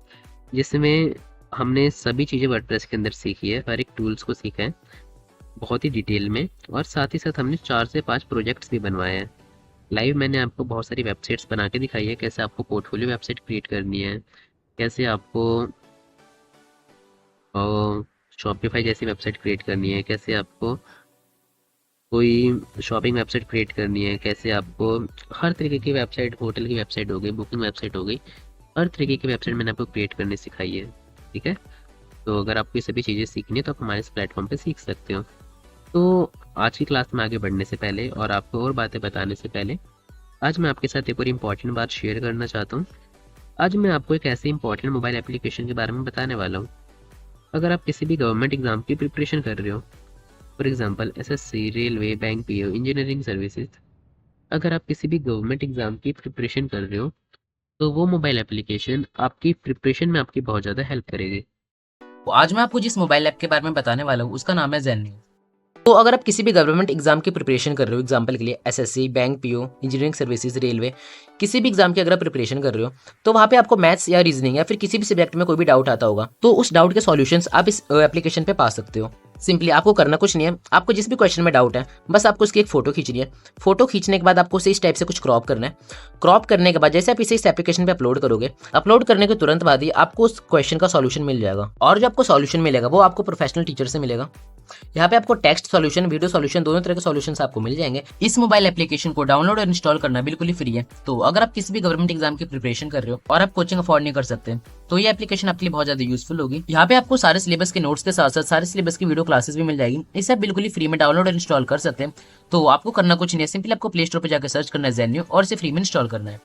जिसमें हमने सभी चीज़ें वर्डप्रेस के अंदर सीखी है, हर एक टूल्स को सीखा है बहुत ही डिटेल में, और साथ ही साथ हमने 4 से 5 प्रोजेक्ट्स भी बनवाए हैं। लाइव मैंने आपको बहुत सारी वेबसाइट्स बना के दिखाई है, कैसे आपको पोर्टफोलियो वेबसाइट क्रिएट करनी है, कैसे आपको शॉपिफाई जैसी वेबसाइट क्रिएट करनी है, कैसे आपको कोई शॉपिंग वेबसाइट क्रिएट करनी है, कैसे आपको हर तरीके की वेबसाइट, होटल की वेबसाइट हो गई, बुकिंग वेबसाइट हो गई, हर तरीके की वेबसाइट मैंने आपको क्रिएट करनी सिखाई है। ठीक है, तो अगर आपको ये सभी चीज़ें सीखनी है तो आप हमारे इस प्लेटफॉर्म पे सीख सकते हो। तो आज की क्लास में आगे बढ़ने से पहले और आपको और बातें बताने से पहले, आज मैं आपके साथ एक और इम्पॉर्टेंट बात शेयर करना चाहता हूँ। आज मैं आपको एक ऐसे इम्पॉर्टेंट मोबाइल एप्लीकेशन के बारे में बताने वाला हूँ। अगर आप किसी भी गवर्नमेंट एग्जाम की प्रिपरेशन कर रहे हो, for example SSC, railway, bank, PO, engineering services, अगर आप किसी भी गवर्नमेंट एग्जाम की प्रिपरेशन कर रहे हो, तो वो मोबाइल एप्लीकेशन आपकी प्रिपरेशन में आपकी बहुत ज़्यादा हेल्प करेगी। तो आज मैं आपको जिस मोबाइल ऐप के बारे में बताने वाला हूँ उसका नाम है ज़ेन। तो अगर आप किसी भी गवर्नमेंट एग्जाम की प्रिपरेशन कर रहे हो, एग्जाम्पल के लिए SSC, bank, PO, engineering services, railway, किसी भी एग्जाम की अगर आप प्रिपरेशन कर रहे हो, तो वहाँ पे आपको मैथ्स या रीजनिंग या फिर किसी भी सब्जेक्ट में कोई भी डाउट आता होगा, तो उस डाउट के सॉल्यूशंस आप इस एप्लीकेशन पे पा सकते हो। सिंपली आपको करना कुछ नहीं है, आपको जिस भी क्वेश्चन में डाउट है बस आपको उसकी एक फोटो खींचनी है। फोटो खींचने के बाद आपको उसे इस टाइप से कुछ क्रॉप करना है। क्रॉप करने के बाद जैसे आप इसे इस एप्लीकेशन पे अपलोड करोगे, अपलोड करने के तुरंत बाद ही आपको उस क्वेश्चन का सॉल्यूशन मिल जाएगा, और जो आपको सॉल्यूशन मिलेगा वो आपको प्रोफेशनल टीचर से मिलेगा। यहाँ पे आपको टेक्स्ट सॉल्यूशन, वीडियो सॉल्यूशन, दोनों तरह के सॉल्यूशंस आपको मिल जाएंगे। इस मोबाइल एप्लीकेशन को डाउनलोड और इंस्टॉल करना बिल्कुल ही फ्री है। तो अगर आप किसी भी गवर्नमेंट एग्जाम की प्रिपरेशन कर रहे हो और आप कोचिंग अफोर्ड नहीं कर सकते, तो ये एप्लीकेशन आपके लिए बहुत ज्यादा यूजफुल होगी। यहाँ पे आपको सारे सिलेबस के नोट्स के साथ साथ सारे सिलेबस की वीडियो क्लासेस भी मिल जाएगी। इसे आप बिल्कुल ही फ्री में डाउनलोड और इंस्टॉल कर सकते हैं। तो आपको करना कुछ नहीं है, सिंपली आपको प्ले स्टोर पर जाकर सर्च करना है ज़ेन्यू और इसे फ्री में इंस्टॉल करना है।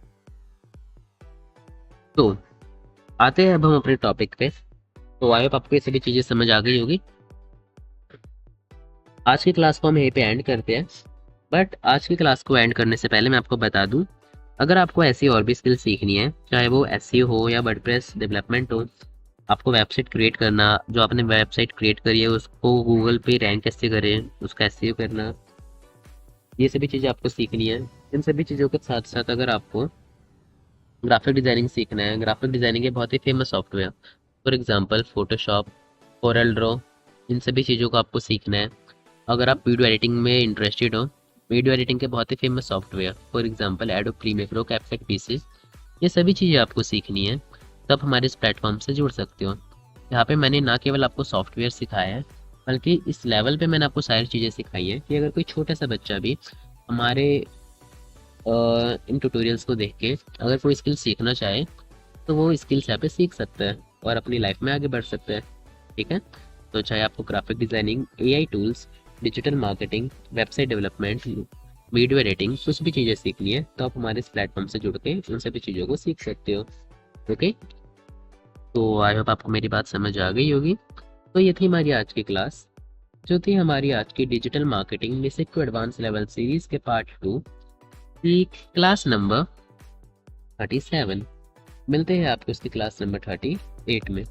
तो आते हैं अब हम अपने टॉपिक पे। तो आई होप आपको ये सभी चीज़ें समझ आ गई होगी। आज की क्लास को हम यहीं पे एंड करते हैं, बट आज की क्लास को एंड करने से पहले मैं आपको बता दूं, अगर आपको ऐसी और भी स्किल सीखनी है, चाहे वो एसईओ हो या वर्डप्रेस डेवलपमेंट हो, आपको वेबसाइट क्रिएट करना, जो आपने वेबसाइट क्रिएट करी है उसको गूगल पे रैंक कैसे करें, उसका एसईओ करना, ये सभी चीज़ें आपको सीखनी है। इन सभी चीज़ों के साथ साथ अगर आपको ग्राफिक डिज़ाइनिंग सीखना है, ग्राफिक डिज़ाइनिंग के बहुत ही famous software, for example Photoshop, Corel draw, इन सभी चीज़ों को आपको सीखना है। अगर आप वीडियो एडिटिंग में इंटरेस्टेड हो, वीडियो एडिटिंग के बहुत ही famous software, for example Adobe Premiere Pro, CapCut PC, ये सभी चीज़ें आपको सीखनी है, तब हमारे इस प्लेटफॉर्म से जुड़ सकते हो। यहाँ पे मैंने ना केवल आपको सॉफ्टवेयर सिखाया है, बल्कि इस लेवल पे मैंने आपको सारी चीज़ें सिखाई है कि अगर कोई छोटा सा बच्चा भी हमारे इन ट्यूटोरियल्स को देख के अगर कोई स्किल सीखना चाहे तो वो स्किल्स यहाँ पे सीख सकता है और अपनी लाइफ में आगे बढ़ सकता है। ठीक है, तो चाहे आपको graphic designing, AI tools, digital marketing, website development, video editing, कुछ भी चीज़ें सीखनी है तो आप हमारे इस प्लेटफॉर्म से जुड़ के उन सभी चीज़ों को सीख सकते हो। ओके, तो आई होप आपको मेरी बात समझ आ गई होगी। तो ये थी हमारी आज की क्लास, जो थी हमारी आज की digital marketing basic to advance level series के पार्ट 2 की क्लास नंबर 37। मिलते हैं आपको उसकी क्लास नंबर 38 में।